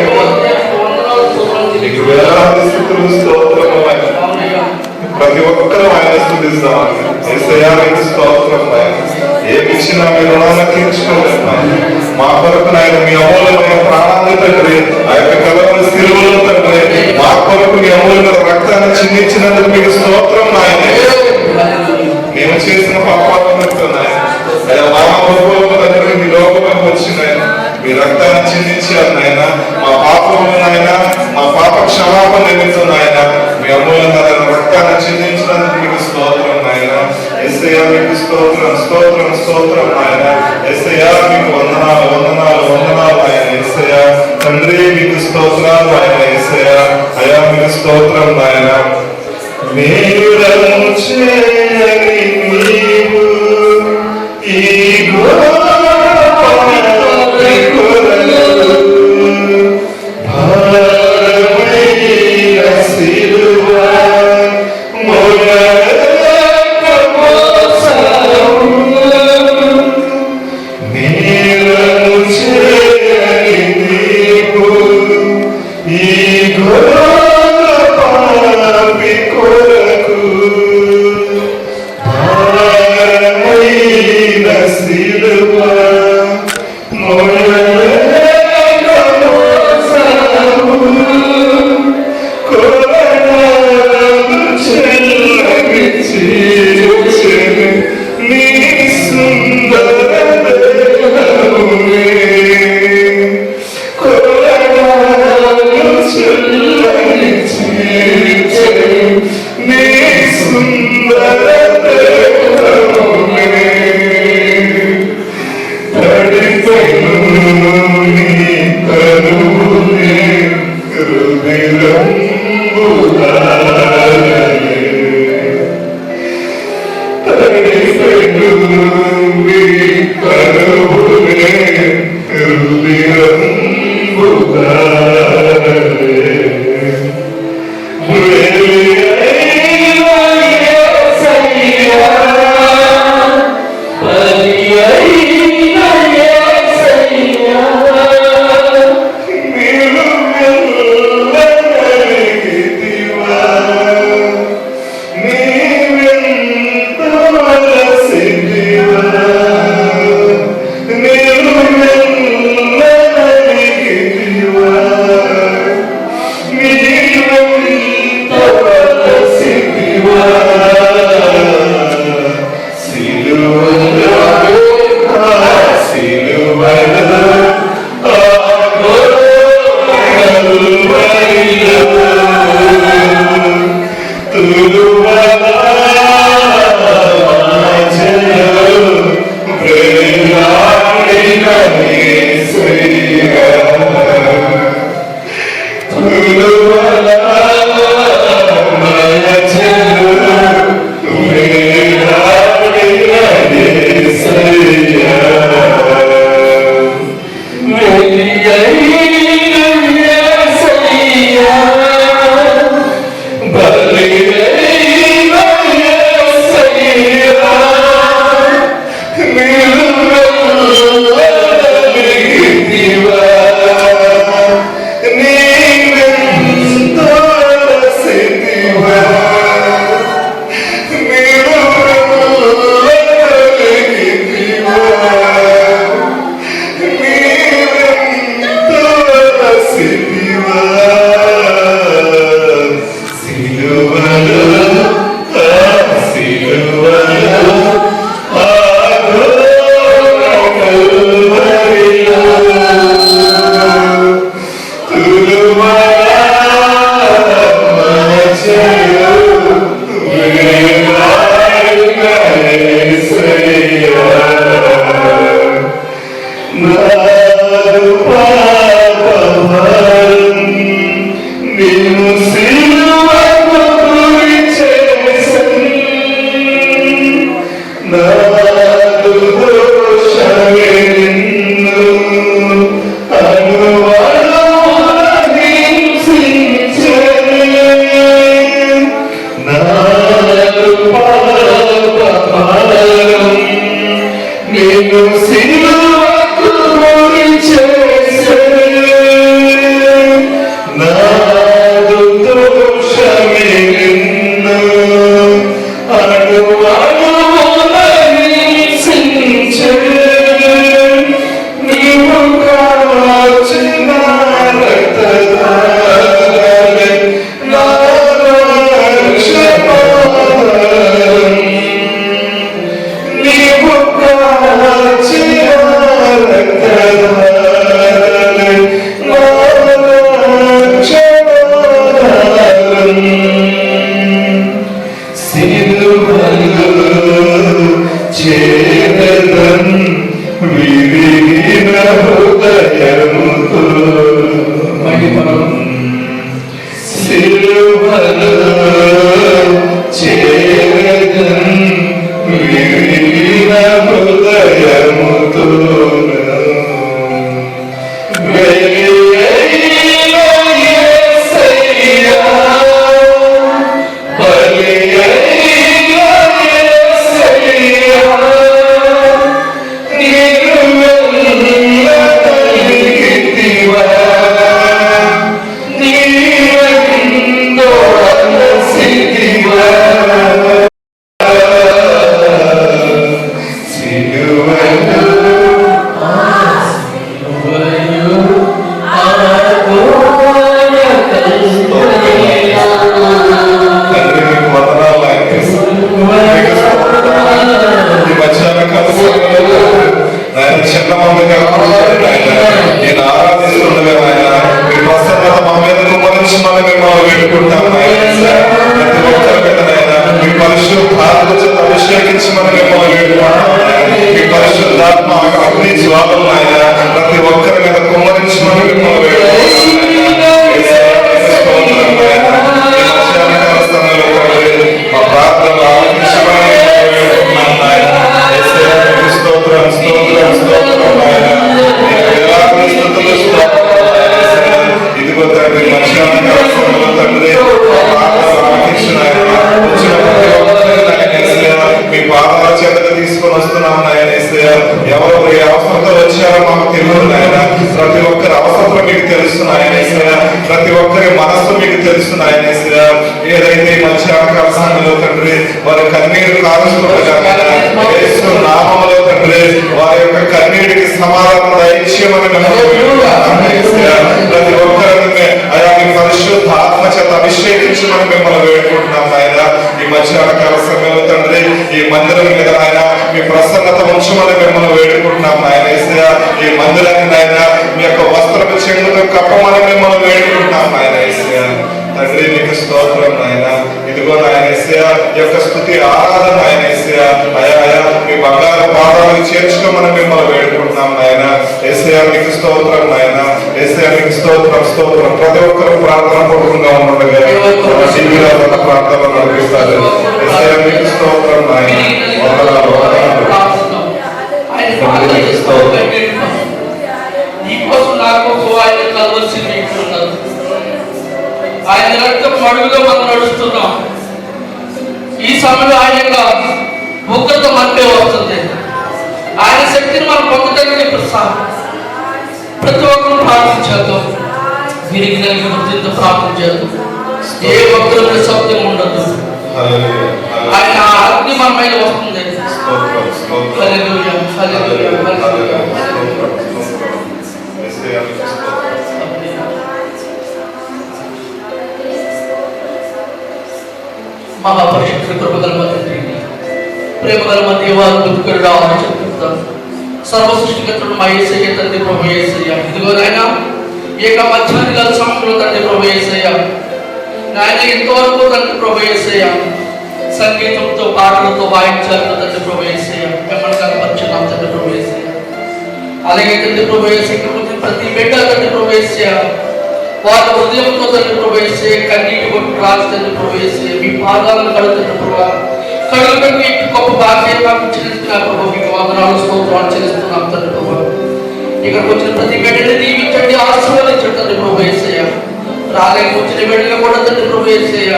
Speaker 1: మీకు వేలాది స్తుతులు స్తోత్రం నాయన. ప్రతి ఒక్కరూ ఆయన స్తుతిస్తాం. యేసయ్యా నీకు స్తోత్రం నాయన. ఏమి ఇచ్చినా మీ రుణాలను తీర్చుకోలేము నాయన. మా కొరకు నాయన మీ అమూల్యమైన ప్రాణాన్ని తండ్రి ఆ యొక్క కలవరి సిలువలో తండ్రి మా కొరకు మీ అమూల్యమైన రక్తాన్ని చిందించినందుకు మీకు స్తోత్రం నాయన. మేము చేసిన పాపాలను నాయన అయ్యా మా పాపములను తండ్రి మీ లోకంలోకి వచ్చిన మీ రక్తాన్ని చిందించారు నాయన. మా పాపములను నాయన మా పాప క్షమాపణ నిమిత్తం నాయన మీ అమూల్యమైన రక్తాన్ని చిందించినందుకు మీకు స్తోత్రం నాయన. యేసయ్యా మీకు స్తోత్రం స్తోత్రం స్తోత్రం నాయన. యేసయ్యా మీకు వందనాలు వందనాలు వందనాలు ఆయన. యేసయ్యా తండ్రి మీకు స్తోత్రాలు ఆయన. యేసయ్యా అయ్యా మీకు స్తోత్రం నాయన. మేలులను చేయని నీవు ఈ భారమైన సిలువ మేలులను చేయని నీవు ఈ పాపి కొరకు భారమైన సిలువ నీ సుందర నీ సుందర తడిపను నీ కరుణే హృదయంబుదారనే. తడిపను నీ కరుణే హృదయంబుదారనే. నిన్ను సిలువకు గురి చేసే నాదు దోషమే నిన్ను అణువణువున హింసించే నీవు కాచిన రక్తధారలే నా రక్షణ నీవు కాచిన రక్తధారలే నా రక్షణ సిలువలో చేరదన్ విరిగిన హృదయముతో సిలువలో చేరదన్ విరిగిన హృదయముతో నేను ఆరాధిస్తుండగా ఆయన మీ ప్రసన్నత మా మీద కుమరించమని మిమ్మల్ని వేడుకుంటాం ప్రతి ఒక్కరి మీద మీ పరిశుద్ధాత్మ చేత అభిషేకించమని మిమ్మల్ని వేడుకుంటాం మీ పరిశుద్ధాత్మ అగ్ని జ్వాలలు ఆయన ప్రతి ఒక్కరి మీద కుమరించమని మిమ్మల్ని మా ప్రార్థనలు ఆలోచించమని వేడుకుంటున్నాం ఆయన స్తోత్రం స్తోత్రం స్తోత్రం ఆయన ఇదిగో తండ్రి మధ్యాహ్న తండ్రి మీ పాదాల చేతగా తీసుకొని వస్తున్నాం నాయన. ఎవరు ఏ అవసరంతో వచ్చారో మాకు తెలియదు నాయన. ప్రతి ఒక్కరి అవసరం మీకు తెలుస్తున్నాయన. ప్రతి ఒక్కరి మనస్సు మీకు తెలుస్తున్నాయన. ఏదైతే మధ్యాహ్న సమయంలో తండ్రి వారి కన్నీరు కారుస్తుండగా నామములో తండ్రి వారి యొక్క కన్నీటికి సమాధానం దయచేయమని ప్రతి ఒక్కరిని అయా మీ పరిశుద్ధ ఆత్మ చేత అభిషేకించమని మిమ్మల్ని వేడుకుంటున్నాం ఆయన. ఈ మధ్యాహ్నకాల సమయంలో తండ్రి ఈ మందిరం మీద ఆయన మీ ప్రసన్నత ఉంచమని మిమ్మల్ని వేడుకుంటున్నాం ఆయన. ఈ మందిరాన్ని ఆయన మీ యొక్క వస్త్రపు చెంగుతో కప్పమని మిమ్మల్ని వేడుకుంటున్నాం ఆయన. తండ్రి మీకు స్తోత్రం నాయన. ఇదిగో నాయన ఈ యొక్క స్తుతి ఆరాధన ఆయన అయా మీ బంగారు పాదాలకు చేర్చుకోమని మిమ్మల్ని వేడుకుంటున్నాం నాయన. ఏసయ్యా మీకు స్తోత్రం నాయన. ఏసయ్యా మీకు స్తోత్రం స్తోత్రం. ప్రతి ఒక్కరు ప్రార్థన పూర్వకంగా ఉండగా ప్రార్థన నడిపిస్తారు. ఏసయ్యా మీకు స్తోత్రం నాయన.
Speaker 5: ఆయన రక్తం అడుగులో మనం నడుస్తున్నాం. ఈ సమయంలో ఆయన యొక్క ఉగ్రత మనకే వస్తుంది. ఆయన శక్తిని మనం పొందడానికి ప్రతి ఒక్కరు ప్రార్థించేద్దాం. విరిగిన వృద్ధితో ప్రార్థించేద్దాం. ఏ ఒక్కరు శబ్దం ఉండదు. ఆయన అగ్ని మన మీద వస్తుంది. హల్లెలూయా హల్లెలూయా హల్లెలూయా. మహాపరిషత్ కృపగల తండ్రి, ప్రేమగల మా దేవాధిపతుడు ఆలోచిస్తాం. సర్వ సృష్టికర్తడు మా యేసయ్య తండ్రి ప్రభు యేసయ్య. ఇదిగో నాయన ఏక మధ్యాహ్న కాల సమయంలో తండ్రి ప్రభు యేసయ్య నాయన ఇంతవరకు తండ్రి ప్రభు యేసయ్య సంగీతంతో పాటలతో వాయించాలతో తండ్రి ప్రభు యేసయ్య మిమ్మల్ని కనపరిచున్నాం తండ్రి ప్రభు యేసయ్య. అలాగే తండ్రి ప్రభు యేసయ్య ప్రతి బిడ్డ తండ్రి ప్రభు యేసయ్య వారి హృదయంతో తండ్రి ప్రభు యేసయ్య కన్నీటి కొట్టు రాజు తండ్రి ప్రభు యేసయ్య మీ పాదాలను కడుగుతున్న ప్రభు కడుగుపెట్టి గొప్ప భాగ్యం మాకు చెల్లిస్తున్నారు ప్రభు. మీకు వందనాలు స్తోత్రాలు చెల్లిస్తున్నాం తండ్రి ప్రభు. ఇక్కడికి వచ్చిన ప్రతి బిడ్డని దీవించండి, ఆశీర్వదించండి తండ్రి ప్రభు యేసయ్య. రాలేక వచ్చిన బిడ్డలు కూడా తండ్రి ప్రభు యేసయ్య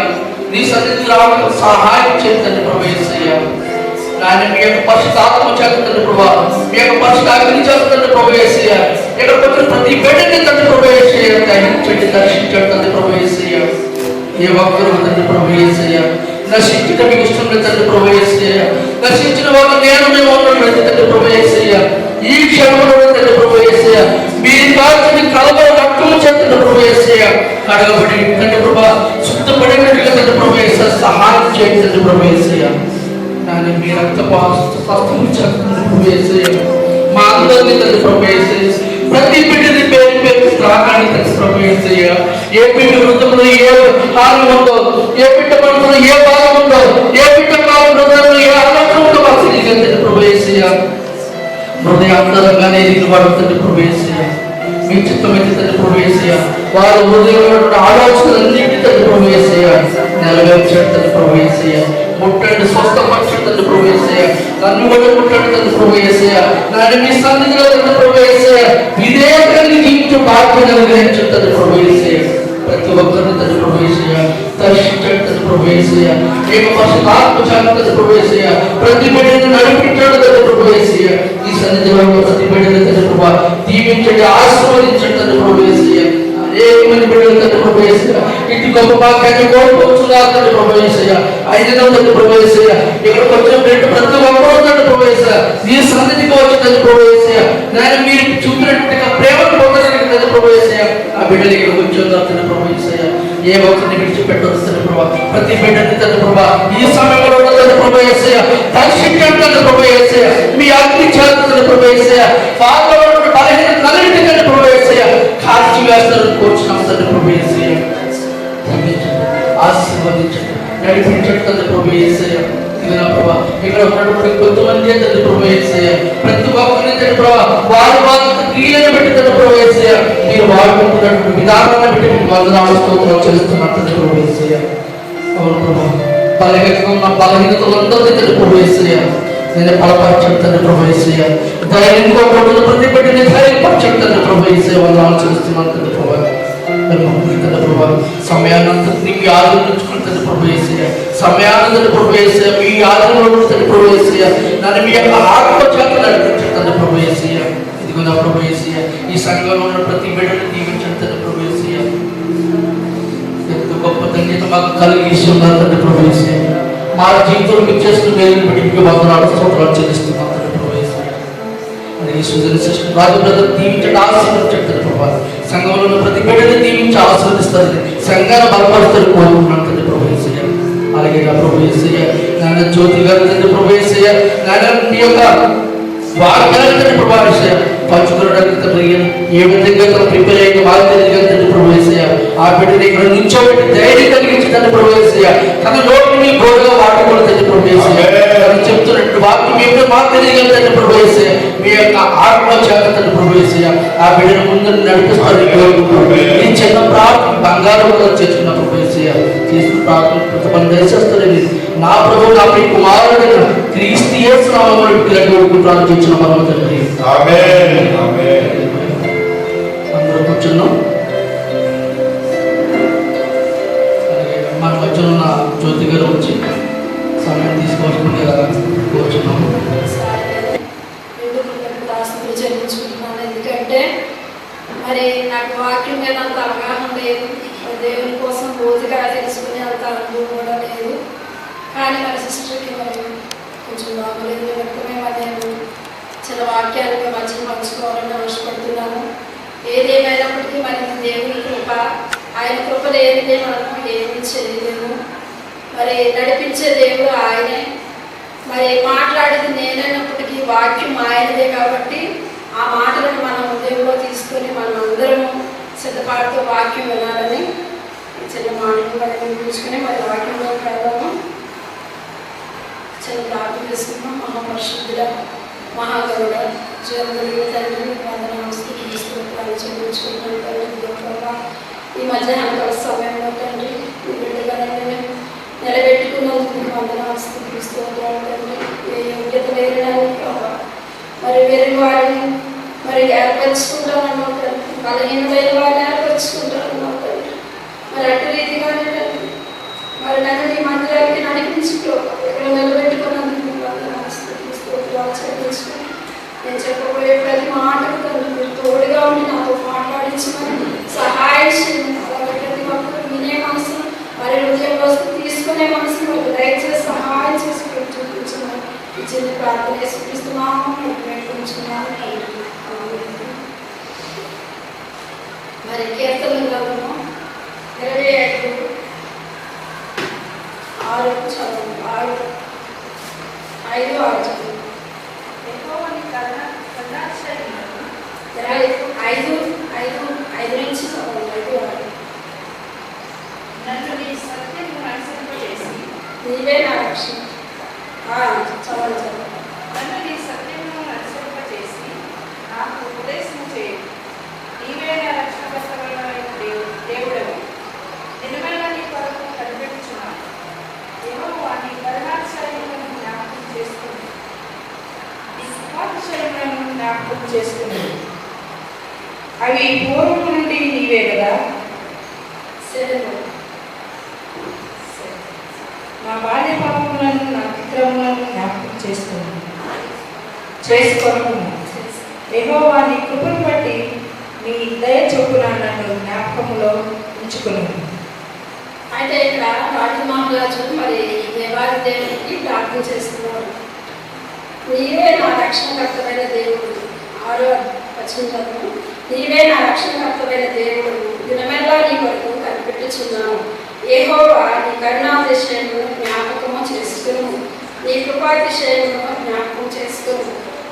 Speaker 5: నీ సన్నిధికి రావడానికి సహాయం చేయండి తండ్రి ప్రభు యేసయ్య. నాయన మీ యొక్క పరిశుద్ధాత్మ చేత తండ్రి ప్రభా, మీ యొక్క పరిశుద్ధ అగ్ని చేత తండ్రి ప్రభు యేసయ్య, ఇక్కడ వచ్చిన ప్రతి బిడ్డని తండ్రి ప్రభు యేసయ్య దర్శించండి, దర్శించండి తండ్రి ప్రభు యేసయ్య. ఏ ఒక్కరు తండ్రి ప్రభు యేసయ్య నశించడం మీకు ఇష్టం లేదు తండ్రి ప్రభు యేసయ్య. నశించిన వాళ్ళు నేను మేము ఉన్నటువంటి తండ్రి ప్రభు యేసయ్య, ఈ క్షణంలో తండ్రి ప్రభు యేసయ్య మీరు కాల్చిన కలబల రక్తము చేత తండ్రి ప్రభు యేసయ్య కడగబడి తండ్రి ప్రభా శుద్ధపడినట్టుగా తండ్రి ప్రభు యేసయ్య సహాయం చేయండి తండ్రి ప్రభు యేసయ్య. నాని మీ రక్త స్వస్థము చేత తండ్రి ప్రభు యేసయ్య మా అందరినీ తండ్రి ప్రభు యేసయ్య ప్రతి బిడ్డని పేరు పేరు త్రాగాన్ని తండ్రి ప్రభు యేసయ్య. ఏ బిడ్డ హృదయంలో ఏ హాని ఉందో, ఏ బిడ్డ మనసులో ఏ భాగం ఉందో, ఏ బిడ్డ హృదయంలో ఏ ఆలోచన ఉందో మాకు తండ్రి ప్రభు యేసయ్య హృదయాంతరంగానే నిలబడుతుంది ప్రభు యేసయ్య. మీ చిత్తమైతే తండ్రి ప్రభు యేసయ్య వారు హృదయంలో ఆలోచనలన్నింటి తండ్రి ప్రభు యేసయ్య నెరవేర్చండి తండ్రి ప్రభు యేసయ్య. ముట్టండి, స్వస్థపరచండి తండ్రి ప్రభు యేసయ్య. నన్ను కూడా ముట్టండి తండ్రి ప్రభు యేసయ్య. నాయన మీ సన్నిధిలో తండ్రి ప్రభు యేసయ్య విధేయతని జీవించే భాగ్యాన్ని అనుగ్రహించండి తండ్రి ప్రభు యేసయ్య. ప్రతి ఒక్కరిని తండ్రి ప్రభు యేసయ్య దర్శించండి తండ్రి ప్రభు యేసయ్య. ఏక పరిశుద్ధాత్మ చేత తండ్రి ప్రభు యేసయ్య ప్రతి బిడ్డని నడిపించండి తండ్రి ప్రభు యేసయ్య. ఈ సన్నిధిలో ప్రతి బిడ్డని తండ్రి ప్రభు దీవించండి, ఆశీర్వదించండి తండ్రి ప్రభు యేసయ్య. అనేకమంది బిడ్డలు తండ్రి ప్రభు యేసయ్య ఇంటి గొప్ప భాగ్యాన్ని కోరుకుంటున్నారు తండ్రి ప్రభు యేసయ్య. అయినా తండ్రి ప్రభు యేసయ్య ఇక్కడికి వచ్చిన బిడ్డ ప్రతి ఒక్కరూ తండ్రి ప్రభు యేసయ్య ఈ సన్నిధికి వచ్చి తండ్రి ప్రభు యేసయ్య నేను మీరు చూపినట్టుగా ప్రేమను పొందడానికి తండ్రి ప్రభు యేసయ్య ఆ బిడ్డలు ఇక్కడికి వచ్చున్నారు తండ్రి ప్రభు యేసయ్య. ఏ ఒక్కరిని విడిచిపెట్టదు తండ్రి ప్రభు, ప్రతి బిడ్డని తండ్రి ప్రభు ఈ సమయంలో తండ్రి ప్రభు యేసయ్య దర్శించండి తండ్రి ప్రభు యేసయ్య. మీ అగ్ని చేత తండ్రి ప్రభు యేసయ్య వారిలో బలహీన నలుగురి తండ్రి ప్రభు యేసయ్య కాల్చి వేస్తారని కోరుచున్నాం తండ్రి ప్రభు యేసయ్య. ఆశీర్వదించండి, నడిపించండి తండ్రి ప్రభు యేసయ్య. ఇదిగో ప్రభా ఇక్కడ ఉన్నటువంటి కొంతమంది తండ్రి ప్రభు యేసయ్య ప్రతి ఒక్కరిని తండ్రి ప్రభు వారి వారి క్రియలను బట్టి తండ్రి ప్రభు యేసయ్య మీరు వాడుకుంటున్నటువంటి విధానాన్ని బట్టి మీకు వందనాలు స్తోత్రాలు చెల్లిస్తున్నారు తండ్రి ప్రభు యేసయ్య. అవును ప్రభా బలహీనతలో ఉన్న బలహీనతలందరినీ తండ్రి ప్రభు యేసయ్య నేను బలపరచండి తండ్రి ప్రభు యేసయ్య. ధైర్యంగా ఉంటున్న ప్రతి బిడ్డని ధైర్యపరచండి తండ్రి ప్రభు యేసయ్య వందనాలు చెల్లిస్తున్నాను తండ్రి ప్రభు. సమయానంతా మీ ఆదరించుకుని తండ్రి ప్రభు యేసయ్య సమయానందని ప్రభు యేసయ్య మీ ఆదరణలో తండ్రి ప్రభు యేసయ్య నన్ను మీ యొక్క ఆత్మ చేత నడిపించండి తండ్రి ప్రభు యేసయ్య. ఇదిగో నా ప్రభు యేసయ్య ఈ సంఘంలో ఉన్న ప్రతి బిడ్డని దీవించండి తండ్రి ప్రభు యేసయ్య. ఎంతో గొప్ప ధన్యత మాకు కలిగి ఉన్నారు తండ్రి ప్రభు యేసయ్య. మా జీవితంలో మీరు చేస్తున్న మేలుని బట్టి మీకు వందనాలు స్తోత్రాలు చెల్లిస్తున్నాం తండ్రి ప్రభు యేసయ్య. రాజు బ్రదర్ దీవించండి, ఆశీర్వదించండి తండ్రి ప్రభు. సంఘంలో ఉన్న ప్రతి బిడ్డని దీవించి ఆశీర్వదిస్తారు, సంఘాన్ని బలపరుస్తారు కోరుకున్నాను తండ్రి ప్రభు యేసయ్య. అలాగే నా ప్రభు యేసయ్య నాన్న జ్యోతి గారు తండ్రి ప్రభు యేసయ్య నాన్న మీ యొక్క వాగ్దానం తండ్రి ప్రభు యేసయ్య పంచుకోవడానికి తండ్రి ఏ విధంగా తను ప్రిపేర్ అయ్యి వారు తండ్రి ప్రభు యేసయ్య ఆ బిడ్డని ఇక్కడ నుంచోబెట్టి ధైర్యం కలిగించి తండ్రి ప్రభు యేసయ్య తన నోటిని గోడుగా వాడుకోవడం తండ్రి ప్రభు యేసయ్య చెప్తున్నట్టు వాక్యం ఏమిటో మాకు తెలియగల తండ్రి ప్రభు యేసయ్య మీ యొక్క ఆత్మ చేత తండ్రి ప్రభు యేసయ్య ఆ బిడ్డను ముందు నడిపిస్తారు. ఈ చిన్న ప్రార్థన బంగారం చేసుకున్న ప్రభు యేసయ్య చేసిన ప్రార్థన కొంతమంది దయచేస్తారని నా ప్రభు నా ప్రియ కుమారుడైన క్రీస్తు యేసు నామములో విగ్రహం ప్రార్థించిన పరమ తండ్రి
Speaker 1: ఆమేన్ ఆమేన్.
Speaker 5: అందరూ కూర్చున్నాం. మన మధ్యలో ఉన్న జ్యోతి గారు వచ్చి సమయం తీసుకోవాల్సిందిగా కూర్చున్నాము.
Speaker 3: దాసులు చెల్లించుకుంటున్నాను. ఎందుకంటే మరి నాకు వాక్యం మీద అంత అవగాహన లేదు, దేవుని కోసం రోజుగా తెలుసుకునే అంత అనుభవం కూడా లేదు. కానీ మరి సిస్టర్కి మరి కొంచెం బాగోలేదు వ్యక్తమే మరి నేను చిన్న వాక్యాలు మంచిగా పంచుకోవాలని ఆశపడుతున్నాను. ఏదేమైనప్పటికీ మరి దేవుని కృప, ఆయన కృప లేనిదే మనం ఏమీ చేయలేము. మరి నడిపించే దేవుడు ఆయనే, మరి మాట్లాడేది నేనైనప్పటికీ వాక్యం ఆయనదే. కాబట్టి ఆ మాటలను మనం హృదయంలో తీసుకొని మనం అందరము సిద్ధపాటుతో వాక్యం వినాలని చిన్న మాటలు మరి వినిపించుకొని మరి వాక్యంలోకి వెళ్దాము. చిన్న ప్రార్థన చేసుకున్నాం. మహాపరిశుద్ధుడ మహాగరుడ జీవగలిగిన తండ్రి వందనాలు స్తుతులు చెల్లించుకుంటున్నాను తండ్రి. ఈ మధ్యాహ్న సమయంలో తండ్రి ఈ బిడ్డగానే నిలబెట్టుకున్నందుకు వందనాలు స్తుతులు తండ్రి. ఏ యోగ్యత వేరడానికి మరి వేరే వారిని మరి ఏర్పరచుకుంటానన్నా తండ్రి, బలహీనమైన వారిని ఏర్పరచుకుంటానన్నా తండ్రి. మరి అటు రీతిగానే తండ్రి మరి నన్ను నీ మందిరానికి నడిపించుకో ఇక్కడ నిలబెట్టుకున్నందుకు వందనాలు నేను చెప్పబోయే ప్రతి మాటకు తండ్రి మీరు తోడుగా ఉండి నాతో మాట్లాడించమని సహాయం చేయండి. అలాగే ప్రతి ఒక్కరు వినే మనసు మరి హృదయంలో తీసుకునే మనసు మరి దయచేసి సహాయం చేసి చూపించమని ఈ చిన్న ప్రార్థన చేసుకుంటున్నాము వేడుకుంటున్నాము. మరి కీర్తన గ్రంథము 25:6 చదువు 5:6 చదువు 5 నుంచి చదవండి. 5:6
Speaker 2: నన్ను నీ సత్యము అనుసరింపజేసి
Speaker 3: నీవే నా రక్షణ. చదవండి.
Speaker 2: నన్ను నీ సత్యమును అనుసరింపజేసి నాకు ఉపదేశము చేయి. నీవే నా రక్షణకర్తమైన దేవుడవు. నిజమైన నీ కొరకు కనిపెట్టుచున్నాను. యెహోవా నీ కరుణాతిశయములను జ్ఞాపకం చేసుకుని నీ కృపాతిశయములను జ్ఞాపకం చేసుకుని అవి పూర్వము నుండి నీవే కదా. నా బాల్య పాపములను నా అతిక్రమములను జ్ఞాపకం చేసుకోను. యెహోవా నీ కృపను బట్టి నీ దయ చొప్పున నన్ను జ్ఞాపకములో ఉంచుకుని.
Speaker 3: అయితే ఇక్కడ రాజు మహారాజు మరి దేవాది దేవుడికి ప్రార్థన చేస్తున్నారు. నీవే నా రక్షణకర్తమైన దేవుడు. 6వ వచనం నీవే నా రక్షణకర్తమైన దేవుడు. దినమెల్లా నీ కొరకు కనిపెట్టుచున్నాను. యెహోవా నీ కరుణాతిశయమును జ్ఞాపకము చేసుకును. నీ కృపాతిశయమును జ్ఞాపకం చేసుకును.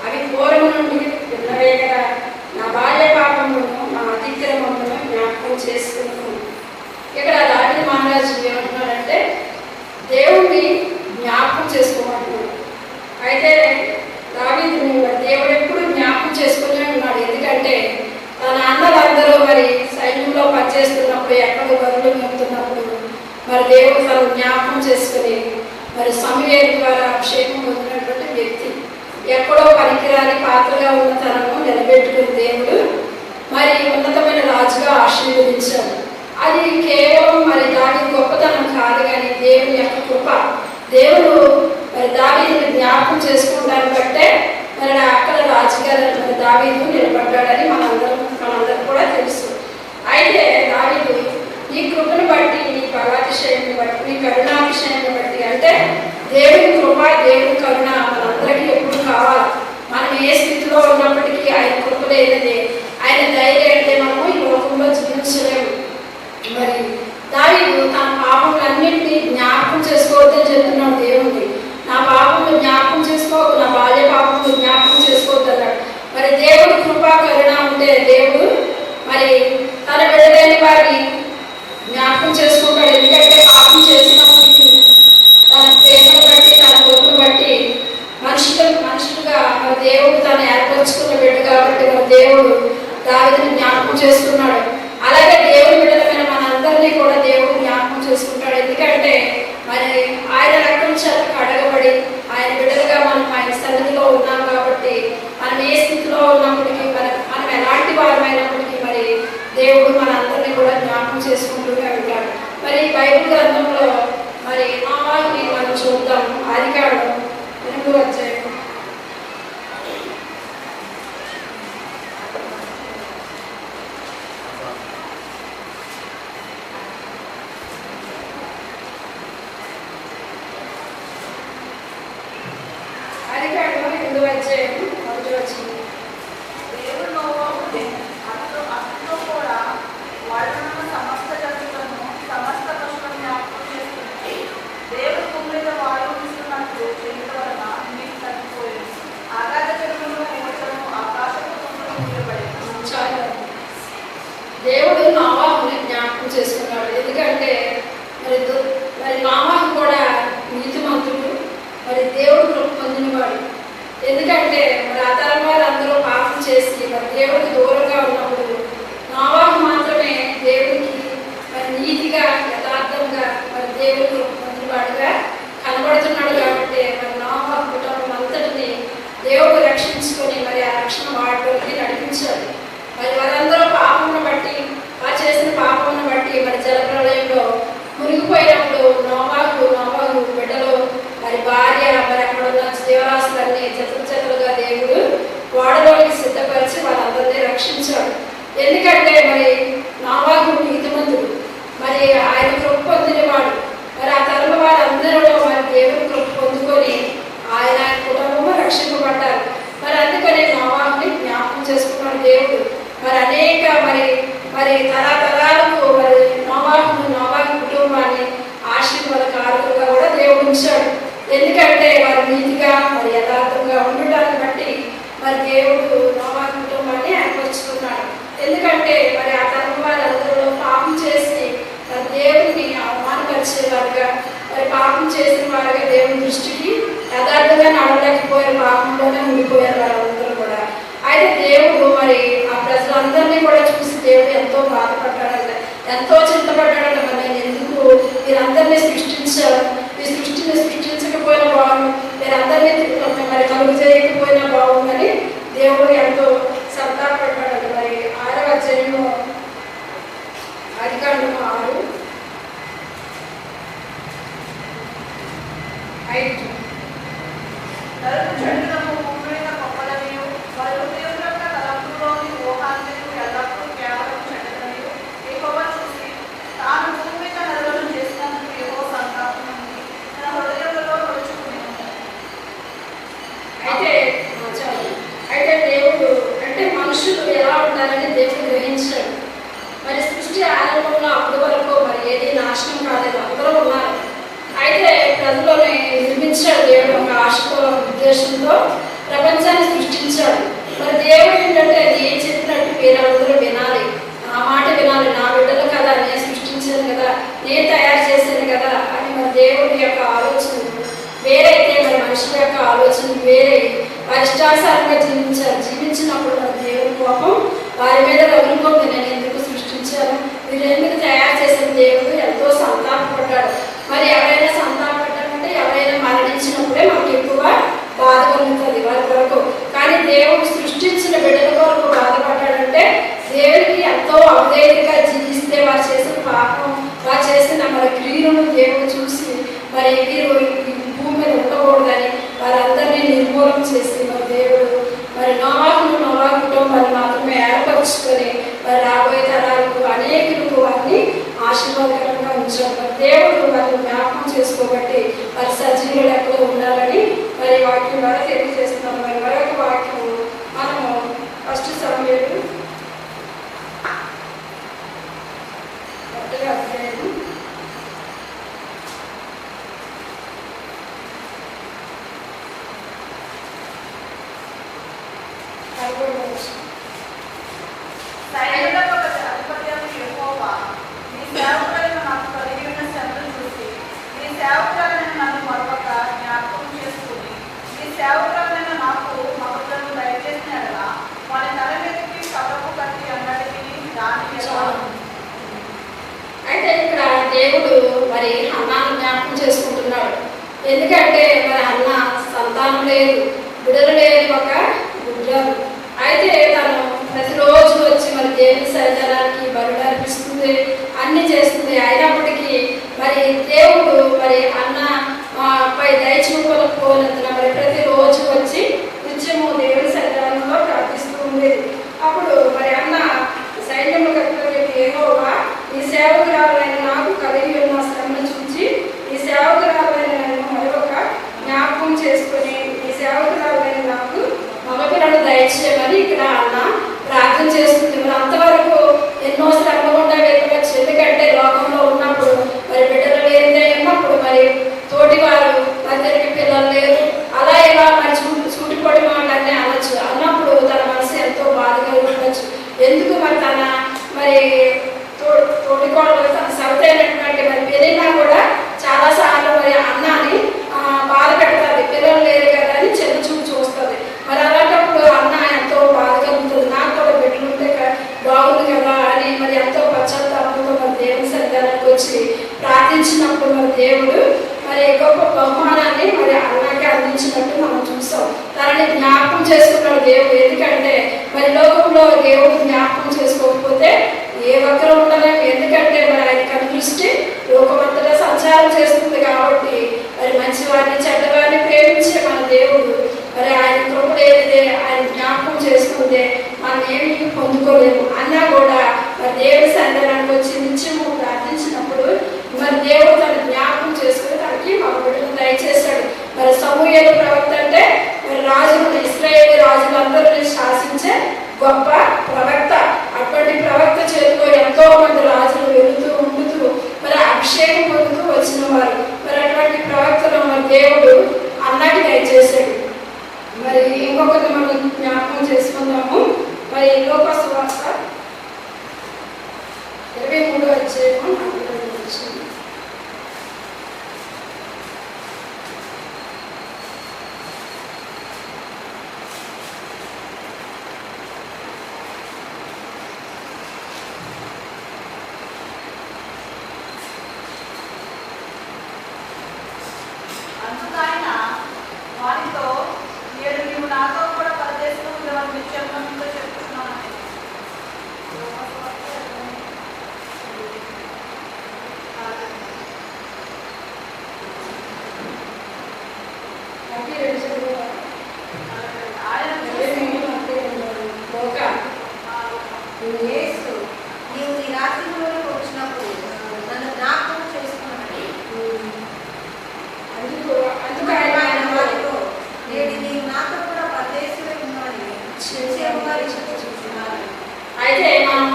Speaker 3: అవి పూర్వం నుండి ఉన్నవే కదా. నా బాల్య పాపమును నా అతిక్రమమును జ్ఞాపకం చేసుకును. ఇక్కడ దావీదు మహారాజు ఏమంటున్నాడంటే దేవుడిని జ్ఞాపకం చేసుకోమంటున్నాడు. అయితే దావీదుని దేవుడు ఎప్పుడు జ్ఞాపకం చేసుకునే ఉన్నాడు. ఎందుకంటే తన అన్నలందరూ మరి సైన్యంలో పనిచేస్తున్నప్పుడు ఎక్కడో బరువులు మేపుతున్నప్పుడు మరి దేవుడు తను జ్ఞాపకం చేసుకుని మరి సమూయేలు ద్వారా అభిషేకం పొందినటువంటి వ్యక్తి ఎక్కడో పనికిరాని పాత్రగా ఉన్న తనను నిలబెట్టుకుని దేవుడు మరి ఉన్నతమైన రాజుగా ఆశీర్వదించాడు. అది కేవలం మరి దావీదు గొప్పతనం కాదు, కానీ దేవుని యొక్క కృప. దేవుడు మరి దావీదుని జ్ఞాపకం చేసుకుంటాన్ని బట్టే మరి అక్కడ రాజుగారు మరి దావీదు నిలబడ్డాడని మనందరం కూడా తెలుసు. అయితే దావీదు నీ కృపను బట్టి, నీ పరాతిశయాన్ని బట్టి, నీ కరుణాతిశయాన్ని బట్టి, అంటే దేవుని కృప దేవుని కరుణ మనందరికీ ఎప్పుడు కావాలి. మనం ఏ స్థితిలో ఉన్నప్పటికీ ఆయన కృప లేనిదే, ఆయన ధైర్యం అంటే మనము ఈ లోకంలో జీవించలేము. మరి దావీదు తన పాపములన్నింటినీ జ్ఞాపకం చేసుకోవద్దని చెప్తున్నాడు దేవుడిని. నా పాపములు జ్ఞాపకం చేసుకోవద్దు, నా బాల్య పాపములు జ్ఞాపకం చేసుకోవద్దు అన్నాడు. మరి దేవుడు కృపా కరుణ ఉంటే దేవుడు మరి తన బిడ్డలైన వారిని జ్ఞాపకం చేసుకుంటాడు. ఎందుకంటే పాపం చేసినప్పటికీ తన ప్రేమను బట్టి, తన కృపను బట్టి మనుషులుగా మరి దేవుడు తను ఏర్పరచుకున్న బిడ్డ కాబట్టి మరి దేవుడు దావీదుని జ్ఞాపకం చేసుకున్నాడు. అలాగే దేవుని బిడ్డలమైన మనందరినీ కూడా దేవుడు జ్ఞాపకం చేసుకుంటాడు. ఎందుకంటే మరి ఆయన రక్తం చేత కడగబడి ఆయన బిడ్డలుగా మనం ఆయన సన్నిధిలో ఉన్నాం కాబట్టి మనం ఏ స్థితిలో ఉన్నప్పటికీ మనం ఎలాంటి వారమైనప్పటికీ మరి దేవుడు మనందరినీ కూడా జ్ఞాపకం చేసుకుంటూనే ఉంటాడు. మరి బైబిల్ గ్రంథంలో మరి నామాన్ని మనం చూద్దాం. ఆదికాండం 8వ అధ్యాయం. దేవుడు నోవాహుని జ్ఞాపకం చేసుకున్నాడు. ఎందుకంటే మరి నోవాహు కూడా నీతిమంతుడు, మరి దేవుడు కృప పొందినవాడు. ఎందుకంటే మరి ఆ తరం వారు అందరూ పాపం చేసి మరి దేవుడికి దూరంగా ఉన్నప్పుడు నోవాహు మాత్రమే దేవుడికి మరి నీతిగా యథార్థంగా మరి దేవుడు కృప పొందినవాడుగా కనబడుతున్నాడు. కాబట్టి మరి నోవాహు కుటుంబం అంతటిని దేవుడు రక్షించుకొని మరి ఆ రక్షణ వాటికి నడిపించాడు. మరి వారందరూ పాపమును బట్టి, వారు చేసిన పాపమును బట్టి మరి జలప్రలయంలో మునిగిపోయినప్పుడు నోవాహు బిడ్డలు మరి భార్య మరి అక్కడ ఉన్న జీవరాశులన్నీ చెత్తలుగా దేవుడు మరి దేవుడు నోవా కుటుంబాన్ని ఏర్పరచుకున్నాడు. ఎందుకంటే మరి ఆ తరం వారందరూ పాపం చేసి మరి దేవుడిని అవమానపరిచేవారుగా, మరి పాపం చేసిన వారుగా దేవుని దృష్టికి యథార్థంగా నడవలేకపోయారు, పాపంలోనే ఉండిపోయారు వారందరూ కూడా. అయితే దేవుడు మరి ఆ ప్రజలందరినీ కూడా చూసి దేవుడు ఎంతో బాధపడ్డాడంట, ఎంతో చింతపడ్డాడంట. మరి నేను ఎందుకు మీరందరినీ సృష్టించాను, ఈ సృష్టిని సృష్టించకపోయినా బాగుండు, మీరందరినీ మరి కలుగు చేయకపోయినా బాగుందని దేవుడు ఎంతో సంతాపడ్డాడంట. మరి 6వ అధ్యాయంలో ఆదికాండము 6:5
Speaker 6: నరుడు చెడులను భూమి మీద గొప్పదనియు, వారి హృదయంలో తలంపులోని ఊహాలను ఎల్లప్పుడూ కేవలం చెడ్డదనియు యెహోవా చూసి, తాను భూమి మీద నరులను చేసినందుకు యెహోవా సంతాపముంది తన హృదయంలో కొలుచుకునేను.
Speaker 3: అయితే దేవుడు అంటే మనుషులు ఎలా ఉంటారని దేవుడు గ్రహించాడు. మరి సృష్టి ఆరంభంలో అప్పటి వరకు మరి ఏది నాశనం కాలేదు, అందరూ ఉన్నారు. అయితే ప్రజలని నిర్మించాడు దేవుడు ఒక ఆశతో, ఉద్దేశంతో ప్రపంచాన్ని సృష్టించాడు. మరి దేవుడు ఏంటంటే అది ఏం చెప్పినట్టు మీరందరూ వినాలి, నా మాట వినాలి, నా బిడ్డలు కదా, నేను సృష్టించాను కదా, నేను తయారు చేశాను కదా అని మరి దేవుడి యొక్క ఆలోచన వేరైతే మరి మనుషుల యొక్క ఆలోచన వేరే వారి ఇష్టానుసారంగా జీవించినప్పుడు మరి దేవుడి కోపం వారి మీద రగులుకుంది. నేను ఎందుకు సృష్టించాను, మీరు ఎందుకు తయారు చేసిన దేవుడు ఎంతో సంతాపపడ్డాడు. మరి ఎవరైనా సంతాపడ్డారంటే ఎవరైనా మరణించినప్పుడే మనకి ఎక్కువ బాధ కలుగుతుంది వారి కొరకు. కానీ దేవుడు సృష్టించిన బిడ్డల కొరకు బాధపడ్డాడంటే దేవుడికి ఎంతో అవిధేయతగా జీవిస్తే వారు చేసిన పాపం, వారు చేసిన మరి క్రియలను దేవుడు చూసి మరి వీరు భూమి మీద ఉండకూడదని వారందరినీ నిర్మూలన చేసి మరి దేవుడు మరి నోవా కుటుంబాన్ని మాత్రమే ఏర్పరచుకొని మరి రాబోయే తరాలకు అనేకులకు వారిని ఆశీర్వాదకరంగా ఉంచారు. మరి దేవుడు వారిని జ్ఞాపకం చేసుకోబట్టి వారి సజీవులు ఎక్కడ ఉండాలని మరి వాక్యం ద్వారా తెలియజేస్తున్నాం. మరి మరొక వాక్యం మనము 1 సమూయేలు 1వ అధ్యాయం 11వ వచనం.
Speaker 6: సైన్యులకు అధిపత్యం యెహోవా, నీ సేవకులైన నాకు కలిగి ఉన్న శ్రమను చూసి, నీ సేవకులైన నన్ను మరొక జ్ఞాపకం చేసుకుని, నీ సేవకులైన నాకు మగతను దయచేసిన ఎడల వారి తల మీదకి కవరపు కట్టి అన్నటికి దాని
Speaker 3: అయితే ఇక్కడ దేవుడు మరి అన్నాను జ్ఞాపకం చేసుకుంటున్నాడు. ఎందుకంటే మరి అన్న సంతానం లేదు, బిడ్డలు లేదు, ఒక గుడ్రాలు. అయితే తను ప్రతిరోజు వచ్చి మరి దేవుని సరిజనానికి బరుడు అర్పిస్తుంది, అన్ని చేస్తుంది. అయినప్పటికీ మరి దేవుడు మరి అన్న పై దయచూపకపోయినందున మరి ప్రతిరోజు వచ్చి నిత్యము దేవుని సరిజనంలో ప్రార్థిస్తూ ఉండేది. అప్పుడు మరి అన్న సైన్యము కర్తవ్యం యెహోవా, ఈ సేవకురాలైన నాకు కలిగి ఉన్న శ్రమను చూచి ఈ సేవకురాలైన నన్ను మరొక జ్ఞాపకం చేసుకుని ఈ సేవకురాలైన నాకు మగపిల్లలు దయచేయమని ఇక్కడ అన్న ప్రార్థన చేస్తుంది. మరి అంతవరకు ఎన్నో శ్రమలు గుండా వెళ్ళవచ్చు. ఎందుకంటే లోకంలో ఉన్నప్పుడు మరి బిడ్డలు లేనిదే ఉన్నప్పుడు మరి తోటి వారు మధ్యకి పిల్లలు లేరు, అలా ఇలా మరి సూటిపడి మాటలనే అనొచ్చు. అన్నప్పుడు తన మనసు ఎంతో బాధగా ఉండవచ్చు. ఎందుకు మరి తన మరి తోటికోడలు తన సవతైనటువంటి మరి పెళ్ళినా కూడా చాలాసార్లు మరి అన్నాని బాధ పెడతాది, పిల్లలు లేరు కదా అని చిన్న చూపు చూస్తుంది. మరి అలాంటప్పుడు అన్న ఎంతో బాధ కలుగుతుంది, నాకు కూడా బిడ్డలుంటే బాగుంది కదా అని మరి ఎంతో పశ్చాత్తాపంతో మరి దేవుని సన్నిధానానికి వచ్చి ప్రార్థించినప్పుడు మరి దేవుడు మరి గొప్ప బహుమానాన్ని మరి అన్నకి అందించినట్టు మనం చూస్తాం. తనని జ్ఞాపకం చేసుకున్నాడు దేవుడు. ఎందుకంటే మరి లోకంలో దేవుడు జ్ఞాపకం చేసుకోకపోతే ఏ ఒక్కరు ఉండలేము. ఎందుకంటే మరి ఆయన కను దృష్టి లోకమంతటా సంచారం చేస్తుంది కాబట్టి మరి మంచివారిని చెడ్డవారిని ప్రేమించే మన దేవుడు మరి ఆయన కృపడు ఏదైతే ఆయన జ్ఞాపకం చేసుకుంటే మనం ఏమీ పొందుకోలేము. అన్నా కూడా మరి దేవుడి సన్నిధానానికి వచ్చి నిత్యము ప్రార్థించినప్పుడు మరి దేవుడు తన జ్ఞాపకం చేసుకుని తనకి మా బిడ్డను దయచేశాడు. మరి సమూయేలు ప్రవక్త అంటే మరి రాజులు, ఇశ్రాయేలు రాజులందరినీ శాసించే గొప్ప ప్రవక్త. అటువంటి ప్రవక్త చేతిలో ఎంతో మంది రాజులు ఉండుతూ మరి అభిషేకం పొందుతూ వచ్చిన వారు. మరి అటువంటి ప్రవక్తను మరి దేవుడు అన్నటి దయచేశాడు. మరి ఇంకొకటి మనం జ్ఞాపకం చేసుకుందాము. మరి లోకాసు వార్త 23వ అధ్యాయము 4వ వచనం.
Speaker 6: అందుకైన వారితో, నేడు నీవు నాతో కూడా పరదేశంలో ఉండవని నిశ్చయంగా మీతో చెప్తున్నాను. ఆయన
Speaker 4: యేసు, నీవు నీ రాజ్యంలోకి వచ్చినప్పుడు నన్ను జ్ఞాపకం చేసుకున్నాను.
Speaker 3: అందుకు ఆయన
Speaker 4: వారితో, నేడు నీవు నాతో కూడా పరదేశంలో ఉన్నావని నిశ్చయముగా చెప్తున్నాను.
Speaker 3: అయితే మనం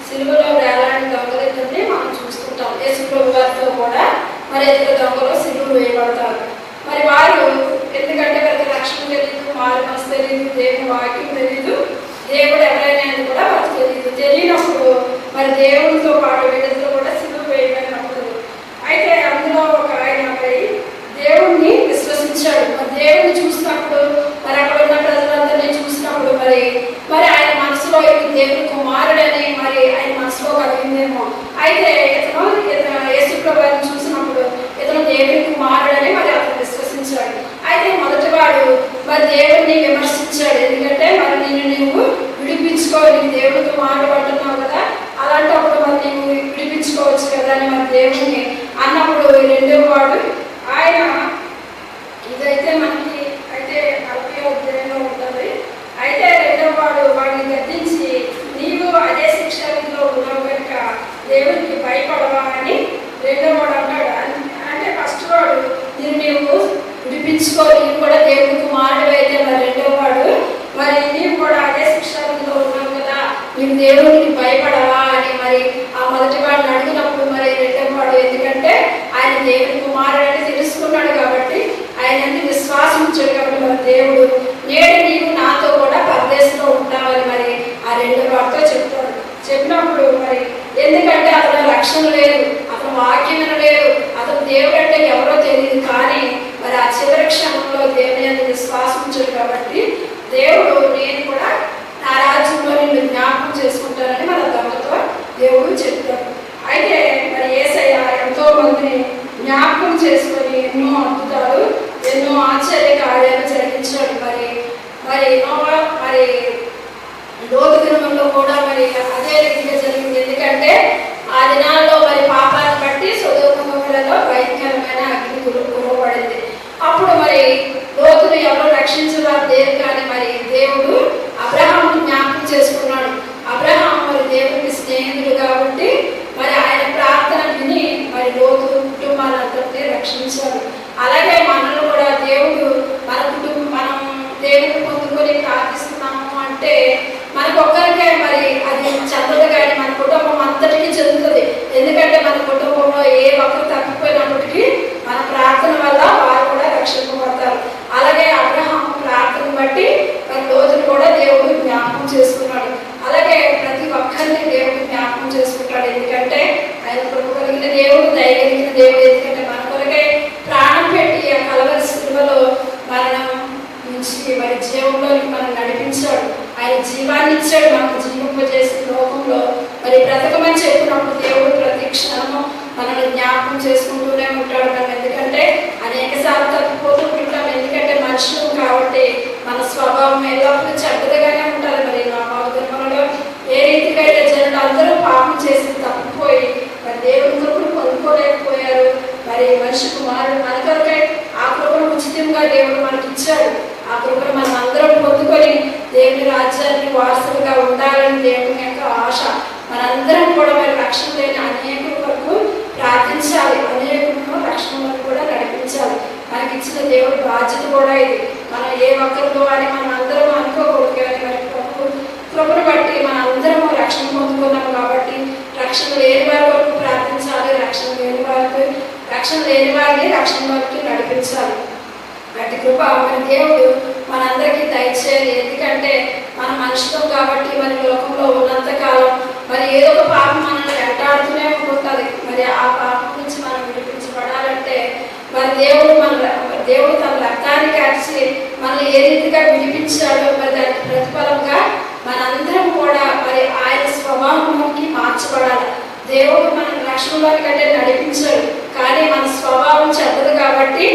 Speaker 3: సిలువలో వేలాడిన దొంగలిద్దరిని మనం చూస్తుంటాం. యేసు ప్రభు వారితో కూడా మరి ఇద్దరు దొంగలు సిలువ వేయబడతారు. మరి వారు ఎందుకంటే వారికి రక్షణ తెలియదు, మారు మనసు తెలియదు, దేవుని వాక్యం తెలియదు, దేవుడు ఎవరైనా అని కూడా వారికి తెలియదు. తెలియనప్పుడు మరి దేవుడితో పాటు వీళ్ళిద్దరు కూడా సిలువ వేయబడినప్పుడు అయితే అందులో ఒక ఆయన మరి దేవుణ్ణి విశ్వసించాడు. మరి దేవుడిని చూసినప్పుడు మరి అక్కడ ఉన్న ప్రజలందరినీ చూసినప్పుడు మరి మరి ఆయన మనసులో దేవుని కుమారుడని మరి ఆయన మనసులో కలిగిందేమో. అయితే ఇతను యేసు ప్రభువుని చూసినప్పుడు ఇతను దేవుని కుమారుడని మరి అతను విశ్వసించాడు. అయితే మొదటివాడు మరి దేవుడిని విమర్శించాడు. ఎందుకంటే మరి నీవు విడిపించుకో, నీకు దేవుడి కుమారుడు అంటున్నావు కదా, అలాంటప్పుడు మరి నీవు విడిపించుకోవచ్చు కదా అని మరి దేవుడిని అన్నప్పుడు రెండో వాడు ఆయన ఇదైతే మనకి అయితే 40వ అధ్యాయంలో ఉంటుంది. అయితే రెండో వాడు వాడిని గద్దించి, నీవు అదే శిక్షా విధిలో ఉన్నావు కనుక దేవునికి భయపడవా అని రెండో వాడు అంటాడు. అంటే ఫస్ట్ వాడు నీవు విడిపించుకో, నీవు కూడా దేవుడి కుమారుడు అయితే మరి రెండో వాడు మరి నీవు కూడా అదే శిక్షా విధిలో ఉన్నావు కదా, నీవు దేవునికి భయపడవా అని మరి ఆ మొదటి వాడిని అడిగినప్పుడు మరి రెండో వాడు ఎందుకంటే ఆయన దేవుని కుమారుడు అని తెలుసుకున్నాడు కాబట్టి ఆయన విశ్వాసం ఉంచాడు కాబట్టి మరి దేవుడు, నేడు నీవు నాతో కూడా పరదేశంలో ఉంటావని మరి ఆ రెండో వాడితో చెప్తాడు. చెప్పినప్పుడు మరి ఎందుకంటే అతను రక్షణ లేదు, అతను వాక్యం లేదు, అతను దేవుడు అంటే ఎవరో తెలియదు. కానీ మరి ఆ చివరి క్షణంలో దేవుని అని విశ్వాసం ఉంచాడు కాబట్టి దేవుడు, నేను కూడా నా రాజ్యంలో నిన్ను జ్ఞాపకం చేసుకుంటానని మన దొంగతో దేవుడు చెప్తాడు. అయితే మరి యేసయ్య ఎంతో మందిని జ్ఞాపకం చేసుకొని ఎన్నో అద్భుతాలు, ఎన్నో ఆశ్చర్య కార్యాలు జరిగించాడు. మరి మరి మరి లోతు దినములో కూడా మరి అదే రీతిగా జరిగింది. ఎందుకంటే ఆ దినాల్లో మరి పాపాలను బట్టి సొదొమ గొమొర్రాలో భయంకరమైన అగ్ని కురవబడింది. అప్పుడు మరి లోతును ఎవరో రక్షించేవారు లేరు. కానీ మరి దేవుడు అబ్రహామును జ్ఞాపకం చేసుకున్నాడు. అబ్రహాం మరి దేవుడికి స్నేహితుడు కాబట్టి మరి ఆయన ప్రార్థన విని మరి లోతు కుటుంబాలందరినీ రక్షించాడు. అలాగే మనల్ని కూడా దేవుడు మన కుటుంబం మనం దేవుడిని పొందుకొని ప్రార్థిస్తున్నాము అంటే మనకు ఒక్కరికే మరి అది చెందదు, కానీ మన కుటుంబం అంతటికీ చెందుతుంది. ఎందుకంటే మన కుటుంబంలో ఏ ఒక్కరు తప్పిపోయినప్పటికీ మన ప్రార్థన వల్ల వారు కూడా రక్షింపబడతారు. అలాగే అబ్రహాం ప్రార్థన బట్టి మరి లోతును కూడా దేవుడు జ్ఞాపకం చేసుకున్నాడు. అలాగే ప్రతి ఒక్కరిని దేవుడు జ్ఞాపకం చేసుకుంటాడు. ఎందుకంటే ఆయన కృప కలిగిన దేవుడు, దయగలిగిన దేవుడు. ఎందుకంటే మన కొరకై ప్రాణం పెట్టి ఆ కలవరి సిలువలో మరణం నుంచి మరి జీవంలోకి మనం నడిపించాడు. ఆయన జీవాన్ని ఇచ్చాడు, మనకు జీవింపజేసిన లోకంలో మరి బ్రతకమని చెప్పినప్పుడు దేవుడు ప్రతి క్షణము మనల్ని జ్ఞాపకం చేసుకుంటూనే ఉంటాడు. మనం ఎందుకంటే అనేక సార్లు తప్పిపోతూ ఉంటాం. ఎందుకంటే మనుషులు కాబట్టి మన స్వభావం ఎల్లప్పుడూ చెడ్డగానే ఉంటుంది. మరి నా భావధర్మంలో ఏ రీతిగా అయితే జనులు అందరూ పాపం చేసి తప్పిపోయి మరి దేవుని కృపను పొందుకోలేకపోయారు. మరి మనిషి కుమారుడు మన కొరకై ఆ కృపను ఉచితంగా దేవుడు మనకి ఇచ్చాడు. ఆ కృపను మనం అందరం పొందుకొని దేవుని రాజ్యానికి వారసులుగా ఉండాలని దేవుని యొక్క ఆశ. మనందరం కూడా మరి రక్షణ లేని అనేకుల వరకు ప్రార్థించాలి, అనేకులను రక్షణ వరకు కూడా నడిపించాలి. మనకి ఇచ్చిన దేవుడి బాధ్యత కూడా ఇది. మనం ఏ ఒక్కరితో అని మనం అందరం అనుకోకూడదు. కానీ మరి కృపను బట్టి మన అందరము రక్షణ పొందుకున్నాము కాబట్టి రక్షణ లేని వారి వరకు ప్రార్థించాలి, రక్షణ లేని వారిని రక్షణ వరకు నడిపించాలి. అటు కృప మన దేవుడు మనందరికీ దయచేయాలి. ఎందుకంటే మన మనుషులం కాబట్టి మరి లోకంలో ఉన్నంతకాలం మరి ఏదో ఒక పాపం మనల్ని వెంటాడుతూనే ఉంటుంది. మరి ఆ పాపం నుంచి మనం విడిపించబడాలంటే మరి దేవుడు తన రక్తాన్ని కార్చి మనల్ని ఏ రీతిగా విడిపించాడో మరి దానికి ప్రతిఫలంగా మనందరం కూడా మరి ఆయన స్వభావంలోకి మార్చబడాలి. దేవుడు మన రక్షణలోకి కంటే నడిపించాడు, కానీ మన స్వభావం చెడ్డదు కాబట్టి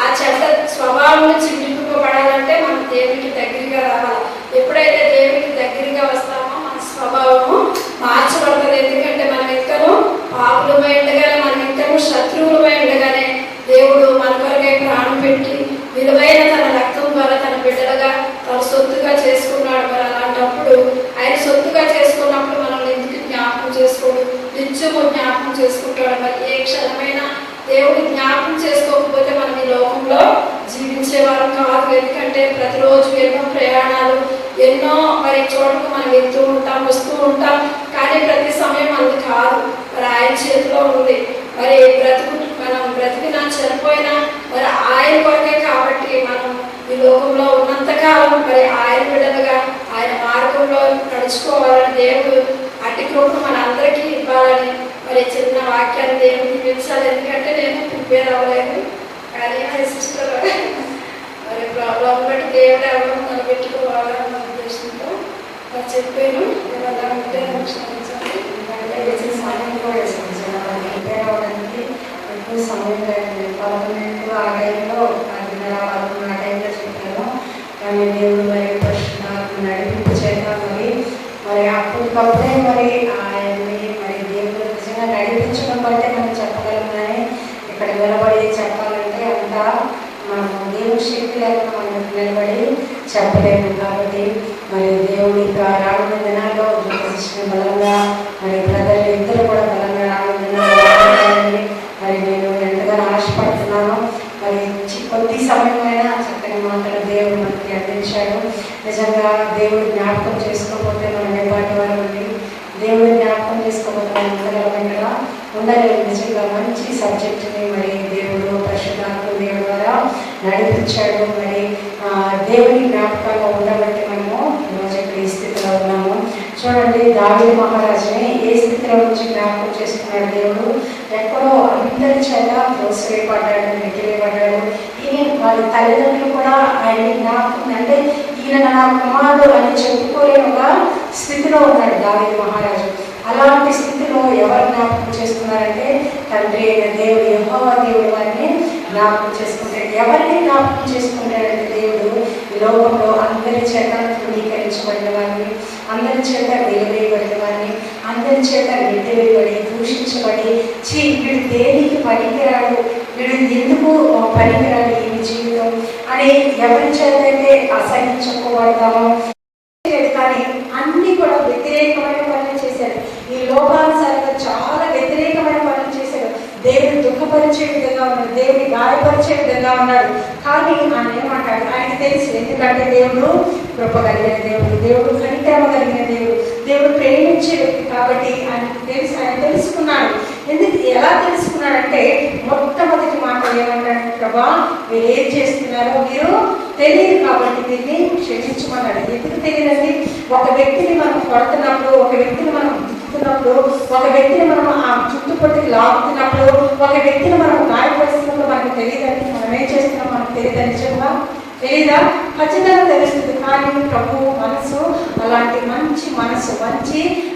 Speaker 3: ఆ చెడ్డ స్వభావం నుంచి విడిపింపబడాలంటే మనం దేవునికి దగ్గరగా రావాలి. ఎప్పుడైతే దేవునికి దగ్గరగా వస్తామో మన స్వభావము మార్చబడుతుంది. ఎందుకంటే మనం ఇంకనూ పాపులమై ఉండగానే, మనం ఇంకనూ శత్రువులమై ఉండగానే దేవుడు మన కొరకై ప్రాణం పెట్టి విలువైన తన రక్తం ద్వారా తన బిడ్డలుగా తన సొత్తుగా చేసుకున్నాడు. మరి అలాంటప్పుడు ఆయన సొత్తుగా చేసుకున్నప్పుడు మనల్ని ఎందుకు జ్ఞాపకం చేసుకోడు? నిత్యము జ్ఞాపకం చేసుకుంటాడు. మరి ఏ క్షణమైనా దేవుడు జ్ఞాపకం చేసుకోకపోతే మనం ఈ లోకంలో జీవించేవారు కాదు. ఎందుకంటే ప్రతిరోజు ఎన్నో ప్రయాణాలు, ఎన్నో మరి చోట్లకు మనం వెళ్తూ ఉంటాం, వస్తూ ఉంటాం, కానీ ప్రతి సమయం అది కాదు, మరి ఆయన చేతిలో ఉంది. మరి మనం బ్రతికినా చనిపోయినా మరి ఆయన కొరకే కాబట్టి మనం ఈ లోకంలో ఉన్నంతకాలం మరి ఆయన బిడ్డలుగా ఆయన మార్గంలో నడుచుకోవాలని దేవుడు అట్టి కృపను మన అందరికీ ఇవ్వాలని మరి చిన్న వాక్యాన్ని దేవుడికి పిలిచాలి. ఎందుకంటే నేను ప్రిపేర్ అవ్వలేదు, కానీ నా సిస్టర్ మరి ప్రాబ్లం బట్టి దేవుడు ఎవరో నిలబెట్టుకోవాలన్న ఉద్దేశంతో మరి చెప్పాను. ఏమన్నా ఉంటే క్షమించండి.
Speaker 4: ప్రిపేర్ అవ్వడానికి ఎక్కువ సమయం లేదు. 11 ఆ టైంలో 10:30 ఆ టైంలో చెప్పాను. కానీ దేవుడు మరి నడిపింపు చేత మరి అప్పటికప్పుడే మరి ఆయన్ని మరి దేవుడు నిజంగా నడిపించడం బట్టే మనం చెప్పగలం. కానీ ఇక్కడ నిలబడి చెప్పాలంటే అంతా మనము దేవుడి శక్తి లేకుండా మనం నిలబడి చెప్పలేము. కాబట్టి మరి దేవుడి ఇంకా రానున్న దినాల్లో బలంగా మరి బ్రదర్లు ఇద్దరు కూడా బలంగా రానున్న దినాలు మరి నేను ఎంతగానో ఆశపడుతున్నాను. మరి కొద్ది సమయమైనా చక్కని మాటలు దేవుడు మనకి అందించాడు. నిజంగా దేవుడు జ్ఞాపకం చేసుకోకపోతే మనం ఏపాటి వారు ఉంది, దేవుడు జ్ఞాపకం చేసుకోకపోతే మనం ఉండగలం కదా, ఉండలేదు. నిజంగా మంచి సబ్జెక్టుని మరి దేవుడు పరిశుద్ధాత్మ దేవుడు ద్వారా నడిపించాడు. మరి దేవుని జ్ఞాపకాల్లో ఉండబట్టి మనము ఈరోజు ఇక్కడ ఈ స్థితిలో ఉన్నాము. చూడండి, దావీదు మహారాజుని ఏ స్థితిలో నుంచి జ్ఞాపకం చేసుకున్నాడు దేవుడు. ఎక్కడో అందరి చేత త్రోసివేయబడ్డాడు, నెట్టివేయబడ్డాడు. ఈయన వాళ్ళ తల్లిదండ్రులు కూడా ఆయన జ్ఞాపకం అంటే ఈయన నా కుమారుడు అని చెప్పుకోలేని ఒక స్థితిలో ఉన్నాడు దావీదు మహారాజు. అలాంటి స్థితిలో ఎవరు జ్ఞాపకం చేసుకున్నారంటే తండ్రి అయిన దేవుడు యెహోవా దేవుడు వారిని జ్ఞాపకం చేసుకుంటాడు. ఎవరిని జ్ఞాపకం చేసుకుంటాడంటే దేవుడు ఈ లోకంలో అందరి చేత తృణీకరించబడిన వారిని, అందరి చేత వెలువేయబడిన వారిని, అందరి చేత నెట్టివేయబడి దూషించబడి వీడు దేనికి పనికిరాడు, వీడు ఎందుకు పనికిరాడు ఈ జీవితం అని ఎవరి చేత అయితే అసహించుకోబడతామో, కానీ అన్ని కూడా వ్యతిరేకమైన పనులు చేశారు. ఈ లోకానుసారంగా చాలా వ్యతిరేకమైన పనులు చేశారు. దేవుని దుఃఖపరిచే విధంగా ఉన్నాడు, దేవుని గాయపరిచే విధంగా ఉన్నాడు. కానీ ఆయన ఏమంటాడు, ఆయనకి తెలుసు. ఎందుకంటే దేవుడు కృప కలిగిన దేవుడు, దేవుడు కనికరమ కలిగిన దేవుడు, దేవుడు ప్రేమించే వ్యక్తి కాబట్టి ఆయనకు తెలుసు. ఆయన తెలుసుకున్నాడు. ఎందుకు ఎలా తెలుసుకున్నాడంటే మొట్టమొదటి మాట ఏమంటాడు, ప్రభా మీరు ఏం చేస్తున్నారో మీరు తెలియదు కాబట్టి దీన్ని క్షమించమన్నాడు. ఎందుకు తెలియదండి? ఒక వ్యక్తిని మనం కొడుతున్నప్పుడు, ఒక వ్యక్తిని మనం దిక్కుతున్నప్పుడు, ఒక వ్యక్తిని మనం ఆ చుట్టుపట్టుకు లాగుతున్నప్పుడు, ఒక వ్యక్తిని మనం గాయపరుస్తున్నప్పుడు మనకు తెలియదండి. మనం ఏం చేస్తున్నాం మనకు తెలియదని నిజంగా తెలీదా? ఖచ్చితంగా తెలుస్తుంది. కానీ ప్రభు మనసు అలాంటి మంచి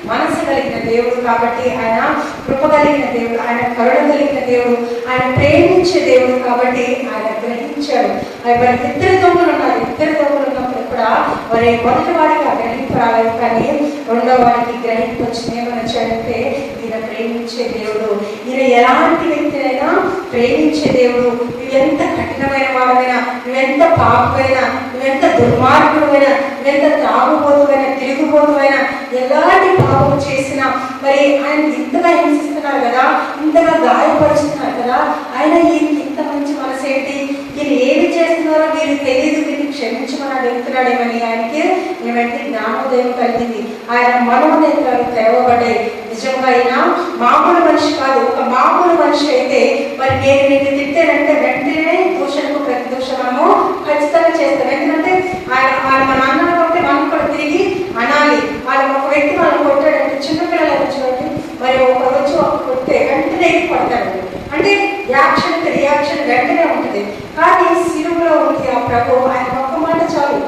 Speaker 4: మనసు కలిగిన దేవుడు కాబట్టి, ఆయన కృప కలిగిన దేవుడు, ఆయన కరుణ కలిగిన దేవుడు, ఆయన ప్రేమించే దేవుడు కాబట్టి ఆయన గ్రహించాడు. మరి ఇద్దరు దొంగలు ఉన్నారు. ఇద్దరు దొంగలు ఉన్నప్పుడు కూడా మరి మొదటి వాడికి ఆ గ్రహింపు రాలేదు, కానీ రెండో వాడికి గ్రహింపు వచ్చింది. ఏమని వచ్చాడంటే ఈయన ప్రేమించే దేవుడు, ఈయన ఎలాంటి వ్యక్తినైనా ప్రేమించే దేవుడు. నువ్వెంత కఠినమైన వాడైనా, నువ్వెంత పాపమైనా, నువ్వెంత దుర్మార్గుడైనా, నువ్వెంత తాగుబోతువైనా, తిరుగుబోతువైనా, ఎలాంటి పాపం చేసినా మరి ఆయన ఇంతగా హింసిస్తున్నారు కదా, ఇంతగా గాయపరుస్తున్నారు కదా, ఆయన ఈయనకి ఇంత మంచి మనసేంటి, ఈయన ఏమి చేస్తున్నారో వీరికి తెలియదు, వీరిని క్షమించమని అడుగుతున్నాడేమని ఆయనకి ఏమంటే జ్ఞానోదయం కలిగింది. ఆయన మనోనేత్రాలు తెరవబడ్డాయి. నిజంగా ఆయన మామూలు మనిషి కాదు. ఒక మామూలు మనిషి అయితే మరి నేను నిన్ను తిట్టానంటే వెంటనే దూషణకు ప్రతి దూషణము ఖచ్చితంగా చేస్తాను. ఎందుకంటే ఆయన మన అన్నను కొట్టి మనం కూడా తిరిగి అనాలి. ఆయన ఒక వ్యక్తి మనం కొట్టాడంటే చిన్నపిల్లలు చూడండి, మరి ఒక రోజు ఒక కొట్టే వెంటనే కొడతాడు. అంటే యాక్షన్ రియాక్షన్ వెంటనే ఉంటుంది. కానీ సిలువలో ఉంది ఆ ప్రభు. ఆయన ఒక్క మాట చాలు,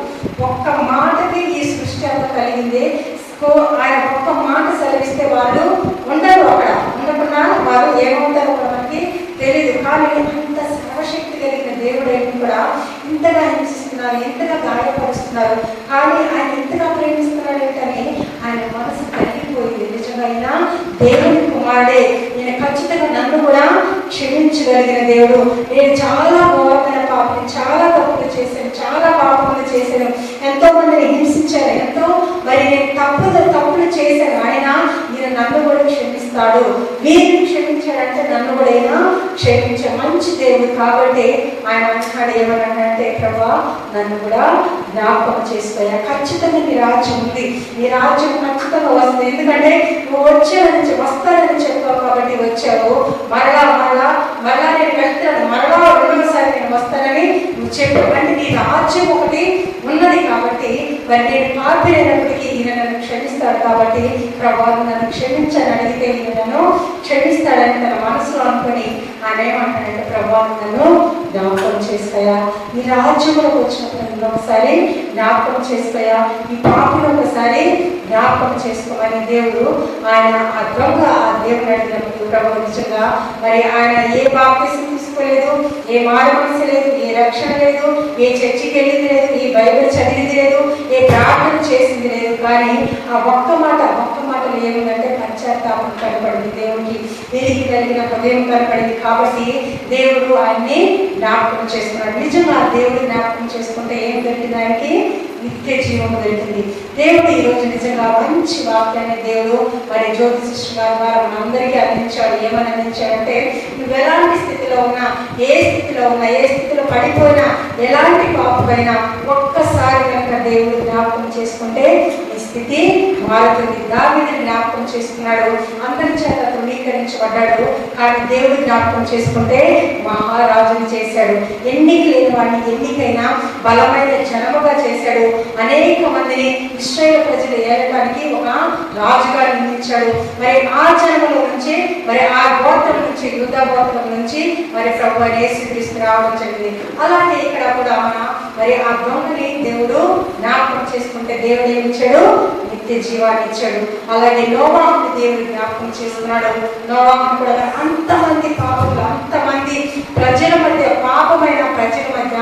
Speaker 4: ఒక్క మాటకి ఈ సృష్టి అంతా కలిగింది. ఆయన ఒక్క మాట సెలవిస్తే వాళ్ళు ఉండరు, అక్కడ ఉండకుండా వారు ఏమవుతారో మనకి తెలియదు. కానీ అంత సర్వశక్తి కలిగిన దేవుడు కూడా ఇంతగా హింసిస్తున్నారు, ఎంతగా గాయపరుస్తున్నారు. కానీ ఆయన ఎంతగా ప్రేమిస్తున్నాడు ఏంటని ఆయన మనసు కలిగిపోయింది. నిజంగా ఆయన దేవుని కుమారుడే, నేను ఖచ్చితంగా నన్ను కూడా క్షమించగలిగిన దేవుడు. నేను చాలా ఘోరమైన పాపం, చాలా తప్పులు చేశాను, చాలా పాపములు చేశాను, ఎంతో మందిని హింసించాను, ఎంతో మరి నేను తప్పులు చేశాను. ఈయన నన్ను కూడా క్షమిస్తాడు. వీరిని క్షమించాడంటే నన్ను కూడా ఆయన క్షమించే మంచి దేవుడు. కాబట్టి ఆయన అంటున్నాడు ఏమన్నాడంటే, ప్రభా నన్ను కూడా జ్ఞాపకం చేసుకోయా, ఖచ్చితంగా నీ రాజ్యం ఉంది, నీ రాజ్యం ఖచ్చితంగా వస్తుంది. ఎందుకంటే నువ్వు వస్తానని చెప్పావు కాబట్టి వచ్చావు. మరలా నేను వెళ్తాను, మరలా రెండోసారి నేను వస్తానని నువ్వు చెప్పావు. అంటే నీ రాజ్యం ఒకటి ఉన్నది కాబట్టి మరి నేను పాపినప్పటికీ ఈయన నన్ను క్షమిస్తాడు. కాబట్టి ప్రభా నన్ను క్షమించని అడిగితే ఈయన నన్ను క్షమిస్తాడని తన మనసులో అనుకుని ఆయన ఏమంటాడంటే, ప్రభా నన్ను జ్ఞాపకం చేసుకోయా, ఈ రాజ్యంలోకి వచ్చినప్పుడు నన్ను ఒకసారి జ్ఞాపకం చేసుకోయా, ఈ పాపను ఒకసారి జ్ఞాపకం చేసుకోమని దేవుడు ఆయన ఆ దొంగ ఆ దేవుడు అడిగినప్పుడు ప్రభు నిజంగా మరి ఆయన ఏ బాప్తిసం తీసుకోలేదు, ఏ మారు మనసు లేదు, ఏ రక్షణ లేదు, ఏ చర్చికి వెళ్ళింది లేదు, ఈ బైబిల్ చదివింది లేదు, ఏ ప్రార్థన చేసింది లేదు. కానీ ఆ ఒక్క మాటలు ఏమిటంటే పశ్చాత్తాపం కనపడింది, దేవుడికి తిరిగి కలిగిన హృదయం కనపడింది. కాబట్టి దేవుడు ఆయన్ని జ్ఞాపకం చేసుకున్నాడు. నిజంగా దేవుడు జ్ఞాపకం చేసుకుంటే ఏం దొరికింది? ఆయనకి నిత్య జీవం దొరికింది. దేవుడు ఈరోజు నిజంగా మంచి వాక్యాన్ని దేవుడు మరి జ్యోతి సిస్టర్ గారి ద్వారా మనందరికీ అందించాడు. ఏమని అందించాడంటే, నువ్వు ఎలాంటి స్థితిలో ఉన్నా, ఏ స్థితిలో పడిపోయినా, ఎలాంటి పాపమైనా ఒక్కసారి కనుక దేవుడు జ్ఞాపకం చేసుకుంటే ఈ స్థితి మారుతుంది. దావీదుని జ్ఞాపకం చేసుకున్నాడు, అందరి చేత ధృవీకరించబడ్డాడు. కానీ దేవుడు జ్ఞాపకం చేసుకుంటే మహారాజుని చేశాడు. ఎన్నిక లేని వాడిని ఎన్నికైనా బలమైన జనముగా చేశాడు. అనేక మందిని ఇశ్రాయేలు ప్రజలు ఏలడానికి ఒక రాజుగా నియమించాడు. మరి ఆ జనముల నుంచి, మరి ఆ గోత్రం నుంచి, యూదా గోత్రం నుంచి మరి ప్రభువైన యేసుక్రీస్తు రావడం జరిగింది. అలాగే ఇక్కడ కూడా మరి ఆ దొంగని దేవుడు జ్ఞాపకం చేసుకుంటే దేవుడు ఏమిచ్చాడు? నిత్య జీవాన్ని ఇచ్చాడు. అలాగే నోవాహుని దేవుడు జ్ఞాపకం చేసుకున్నాడు. నోవాహుని కూడా అంతమంది పాపములు, అంతమంది ప్రజల మధ్య, పాపమైన ప్రజల మధ్య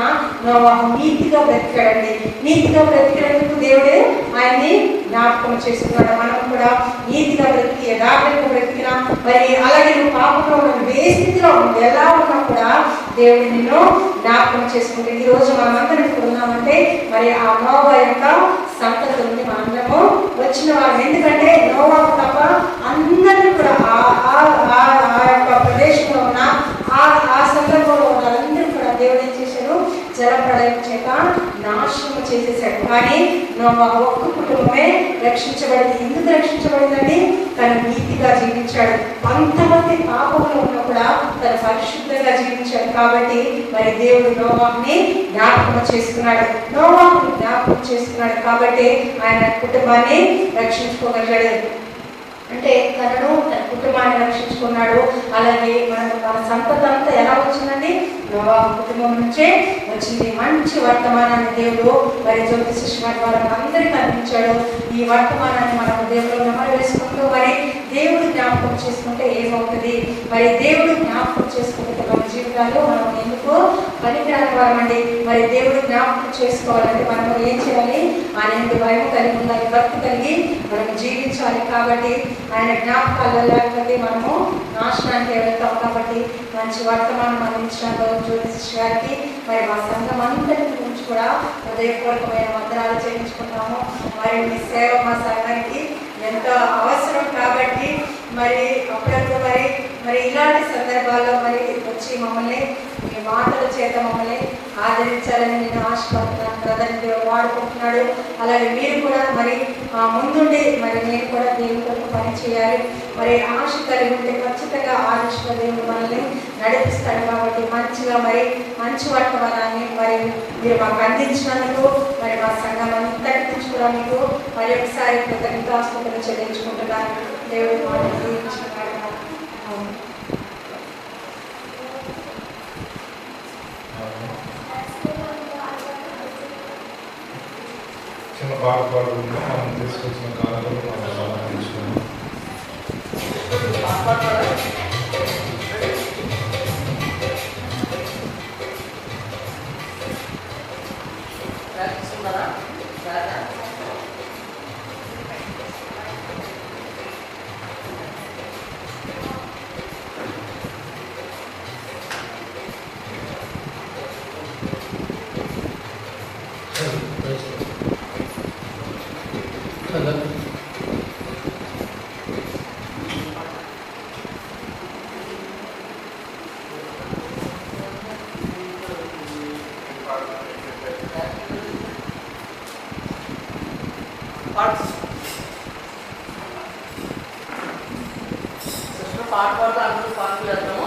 Speaker 4: నోవాహు నీతిగా బ్రతికాడండి. నీతిగా బ్రతికినందుకు దేవుడే ఆయన్ని జ్ఞాపకం చేసుకున్నాడు. మనం కూడా నీతిగా బ్రతికి, యథార్థంగా బ్రతికినా, మరి అలాగే నువ్వు పాపంలో ఉన్న ఏ స్థితిలో ఎలా ఉన్నా కూడా దేవుడు నిన్ను జ్ఞాపకం చేసుకుంటే ఈ రోజు మనమందరం ఇక్కడ ఉన్నామంటే మరి ఆ నోవా యొక్క సంతతి నుండి మనందరము వచ్చిన వారు. ఎందుకంటే నోవాకు తప్ప అందరినీ కూడా ఆ యొక్క ప్రదేశంలో ఉన్న ఆ సందర్భంలో ఉన్న వాళ్ళందరూ కూడా దేవుడు ఏం చేశారు? జలప్రళయం చేత నాశనం చేసేసాడు. కానీ నోవా ఒక్క కుటుంబమే రక్షించబడింది. ఎందుకు రక్షించబడిందండి? తను నీతిగా జీవించాడు. అంతమంది పాపంలో ఉన్నా కూడా తను పరిశుద్ధంగా జీవించాడు. కాబట్టి మరి దేవుడు నోవాహుని జ్ఞాపకం చేసుకున్నాడు. నోవాహుని జ్ఞాపకం చేసుకున్నాడు కాబట్టి ఆయన కుటుంబాన్ని రక్షించుకోగలిగాడు. అంటే తనను, తన కుటుంబాన్ని రక్షించుకున్నాడు. అలాగే మన సంపద అంతా ఎలా వచ్చిందండి? నోవాహు కుటుంబం నుంచే వచ్చింది. మంచి వర్తమానాన్ని దేవుడు మరి జ్యోతి సిస్టర్ ద్వారా అందరికీ అందించాడు. ఈ వర్తమానాన్ని మనం దేవుడు నెమరు వేసుకుంటూ మరి దేవుడు జ్ఞాపకం చేసుకుంటే ఏమవుతుంది? మరి దేవుడు జ్ఞాపకం చేసుకుంటే మన జీవితాల్లో మనం ఎందుకు పనికిరాని వారమండి. మరి దేవుడు జ్ఞాపకం చేసుకోవాలంటే మనం ఏం చేయాలి? ఆయన భయం కలిగి ఉండాలి, భక్తి కలిగి మనం జీవించాలి. కాబట్టి ఆయన జ్ఞాపకాలు లేకపోతే మనము నాశనానికి వెళ్తాం. కాబట్టి మంచి వర్తమానం అందించడంలో జ్యోతి సిస్టర్ గారికి మరి మా సంఘం అంతటి గురించి కూడా హృదయపూర్వకమైన వందనాలు చేయించుకుంటాము. మరి మీ సేవ మా సంఘానికి ఎంతో అవసరం. కాబట్టి మరి అప్పుడప్పుడు మరి ఇలాంటి సందర్భాల్లో మరి వచ్చి మమ్మల్ని మాటల చేత మమ్మల్ని ఆదరించాలని నేను ఆశపడుతున్నాను. బ్రదర్ని దేవుడు వాడుకుంటున్నాడు. అలాగే మీరు కూడా మరి ముందుండి మరి నేను కూడా దేవుని కొరకు పని చేయాలి. మరి ఆశ కలిగి ఉంటే ఖచ్చితంగా ఆశ దేవుడు మనల్ని నడిపిస్తాడు. కాబట్టి మంచిగా మరి మంచి వర్తమానాన్ని మరి మీరు మాకు అందించినందుకు మరి మా సంఘం అంతటి కూడా మీకు మరి ఒకసారి కృతజ్ఞతాస్తుతులు చెల్లించుకుంటున్నాను. దేవుడు మాకు దీవించిన
Speaker 1: చిన్న పాట పాడుకుంటూ మనం తీసుకొచ్చిన కాలంలో మనం సమర్పించుకున్నాం.
Speaker 5: పాట పాడుతూ అందరూ పాటలు వేద్దాము.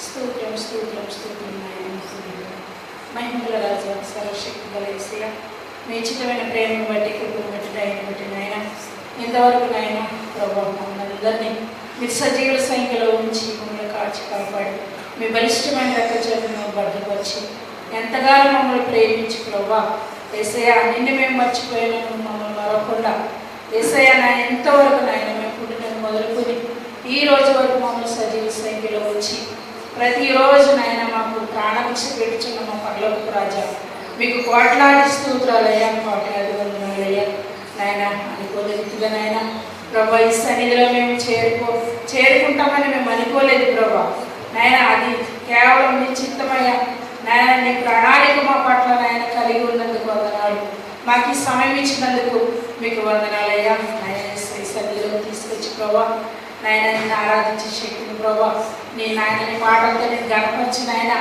Speaker 3: స్తోత్రం స్తోత్రం స్తోత్రం నాయన. మహిమల రాజా, సర్వశక్తి గల యేసయ్య, మీ ఉచితమైన ప్రేమను బట్టి కృపను బట్టి దయను బట్టి నాయన ఇంతవరకు నాయన ప్రభావ మమ్మల్ని అందరినీ మీరు సజీవుల సంఖ్యలో ఉంచి మమ్మల్ని కాచి కాపాడి మీ బలిష్టమైన రకచర్యను భద్రపరిచి ఎంతగానో మమ్మల్ని ప్రేమించి ప్రభా యేసయ్య నిన్ను మేము మర్చిపోయినాము మమ్మల్ని మరవకుండా యేసయ్య నాయన ఎంతవరకు నాయన మేము పుట్టిన మొదలుకొని ఈ రోజు వరకు మమ్మల్ని సజీవ సంఖ్యలో వచ్చి
Speaker 4: ప్రతిరోజు నాయన మాకు ప్రాణభిక్ష పెట్టుచున్న మా పరలోకపు రాజా, మీకు కోట్లాది స్తోత్రాలయ్యా, కోట్లాది వందనాలయ్యా. నాయన అనుకోలేదు రీతిగా నాయన ప్రభా, ఈ సన్నిధిలో మేము చేరుకుంటామని మేము అనుకోలేదు ప్రభా. నాయన అది కేవలం మీ చిత్తమయ్యా. నాయన నీ ప్రణాళిక మా పట్ల నాయన కలిగి ఉన్నందుకు వందనాలు. మాకు ఈ సమయం ఇచ్చినందుకు మీకు వందనాలయ్యా. నాయన ఈ సన్నిధిలో తీసుకొచ్చి ప్రభా నాయన నిన్ను ఆరాధించే శక్తిని ప్రభా, నీ నాయన పాటలతో నేను గణపరిచి నాయన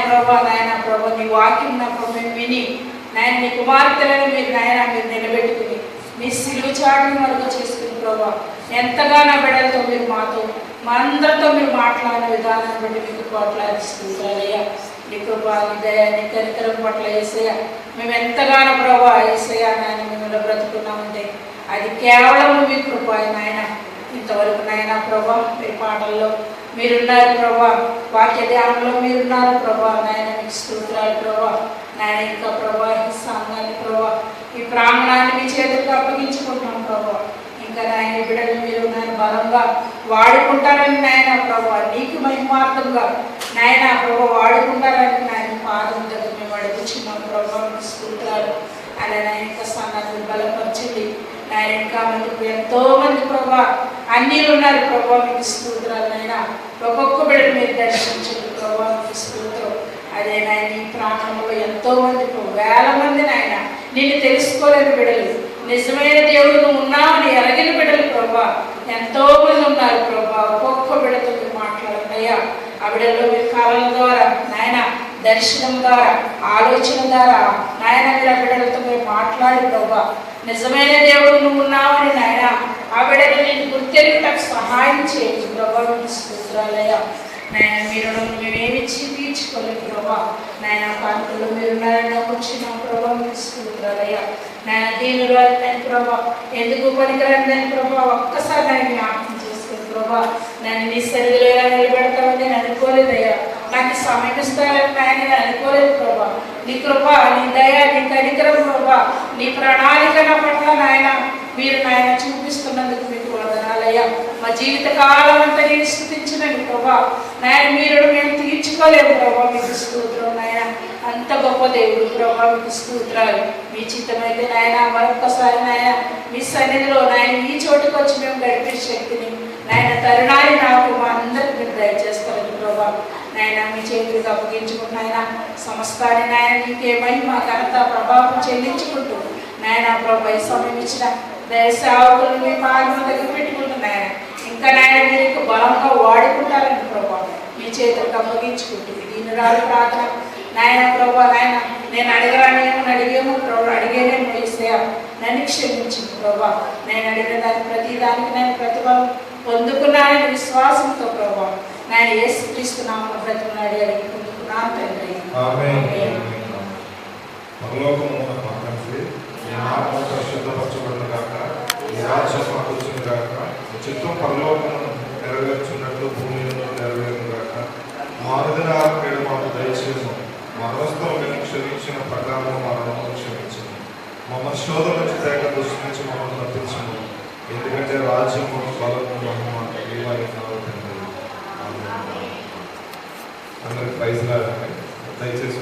Speaker 4: ప్రభా నీ వాక్యం నా ప్రభు విని నాయన నీ కుమార్తెలను మీరు మీరు నిలబెట్టుకుని మీ సిలువ చాటుని వరకు చేసుకుని ప్రభా, ఎంతగా నా బిడ్డలతో మీరు మాతో మా అందరితో మీరు మాట్లాడిన విధానం బట్టి మీకు కోట్లాదిస్తున్నారయ్యా. నీ కృప, నీ దయ, నీ కనికరం పట్ల యేసయ్య మేము ఎంతగానో ప్రభా యేసయ్య నాయన మిమ్మల్ని బ్రతుకున్నామంటే అది కేవలం మీ కృప నాయన. ఇంతవరకు నాయన ప్రభా మీరు పాటల్లో మీరున్నారు ప్రభా, వాక్య ధ్యానంలో మీరున్నారు ప్రభా. నాయన మీకు స్తోత్రాలు ప్రభా. నాయన ఇంకా ప్రభా ఈ సంఘాన్ని ప్రభా, ఈ ప్రాంగణాన్ని మీ చేతులకు అప్పగించుకుంటున్నాం ప్రభా. ఇంకా నాయన బిడ్డలు మీరు నాయన బలంగా వాడుకుంటారని నాయన ప్రభా, నీకు మహిమార్థంగా నాయన ప్రభా వాడుకుంటారని నాయన పాదం దగ్గర మేము అడుగుచున్నాం ప్రభా. మీకు స్తోత్రాలు. అలా నాయన ఇంకా సంఘాన్ని బలపరచండి నాయన. ఇంకా మంది ఎంతో మంది ప్రభా అన్నీలు ఉన్నారు ప్రభా, మీకు స్తోత్రాలు నాయన. ఒక్కొక్క బిడ్డలు మీరు దర్శించండి ప్రభా, మీకు స్తోత్రం. అదే నాయన ఈ ప్రాంతంలో ఎంతో మంది వేల మంది నాయన నిన్ను తెలుసుకోలేని బిడ్డలు, నిజమైన దేవుడు నువ్వు ఉన్నావని ఎరగిన బిడ్డలు ప్రభా ఎంతో మంది ఉన్నారు ప్రభా. ఒక్కొక్క బిడ్డతో మీరు మాట్లాడండి అయ్యా. ఆ బిడ్డల్లో మీరు కాలం ద్వారా నాయన, దర్శనం ద్వారా, ఆలోచన ద్వారా నాయన మీరు ఆ బిడ్డలతో మీరు మాట్లాడి ప్రభా, నిజమైన దేవుడు నువ్వు ఉన్నావని నాయన ఆ బిడ్డలు నేను గుర్తెరుగుటకు సహాయం చేయండి ప్రభా. మీకు స్తోత్రాలయ్యా. నాయన మీరు మేమేమిచ్చి తీర్చుకోలేదు ప్రభా. నాయన కాంతుల్లో మీరున్నారని వచ్చిన ప్రభా, మీకు స్తోత్రాలయ్యా. నాయన దీనిలో నేను ప్రభా ఎందుకు పనికిరందని ప్రభా ఒక్కసారి నేను జ్ఞాపకం చేసుకుని ప్రభా, నన్ను నీ సరిధిలో ఎలా నిలబెడతామని నేను అనుకోలేదయ్యా. నాకు సమయం ఇస్తారని నాయన అనుకోలేదు ప్రభా. నీ కృప, నీ దయ, నీ కనికరం ప్రభా, నీ ప్రణాళిక నా పట్ల నాయన మీరు నాయన చూపిస్తున్నందుకు మీకు వందనాలయ్యా. మా జీవిత కాలం అంతా నేను స్తుతించినండి ప్రభా. నాయన మీరు మేము తీర్చుకోలేము ప్రభా, మీకు స్తోత్రం నాయన. అంత గొప్ప దేవుడు ప్రభా, మీకు స్తోత్రాలు. మీ చిత్తమైతే నాయన మరొక్కసారి నాయన మీ సన్నిధిలో నాయన ఈ చోటుకు వచ్చి మేము గడిపే శక్తిని నాయన తరుణాన్ని నాకు మా అందరికి మీరు దయచేస్తారని ప్రభా. నాయన మీ చేతులకు అప్పగించుకుంటున్నాయన సమస్తాన్ని నాయన నీకే మహిమ ఘనత ప్రభావం చెల్లించుకుంటూ నాయన ప్రభా ఈ సమయం ఇచ్చిన దయసేవకులు మీ పాదం దగ్గర పెట్టుకుంటున్నాయన. ఇంకా నాయన మీరు ఇంకా బలంగా వాడుకుంటారని ప్రభా మీ చేతులకు అప్పగించుకుంటూ దీని రాడు ప్రార్థన నాయన ప్రభా. నాయన నేను అడిగేమో ప్రభా, అడిగేనేమో ఇస్తే నన్ను క్షమించింది ప్రభా. నేను అడిగిన దానికి ప్రతి దానికి నేను ప్రతిఫలం పొందుకున్నానని విశ్వాసంతో ప్రభా నాయన యేసుక్రీస్తు నామమున బ్రతిమలాడి అడిగి పొందుకున్నాను తండ్రి.
Speaker 1: పరలోకమున మా తండ్రి, నీ నామము పరిశుద్ధపరచబడును గాక, నీ రాజ్యం మాకు వచ్చును గాక, నీ చిత్తం పరలోకమున నెరవేర్చున్నట్లు భూమి మీద నెరవేరును గాక. మా అనుదినాల పేరు మాకు దయచేయము, మా అవస్థలను క్షమించిన ప్రకారం మరణము క్షమించము, మమ్మల్ని శోధన నుంచి తేక దృష్టి నుంచి మమ్మల్ని తప్పించము. ఎందుకంటే రాజ్యము, బలము, మహిమ నీవే తండ్రి. అందరికి ప్రైజ్ లాగా దయచేసి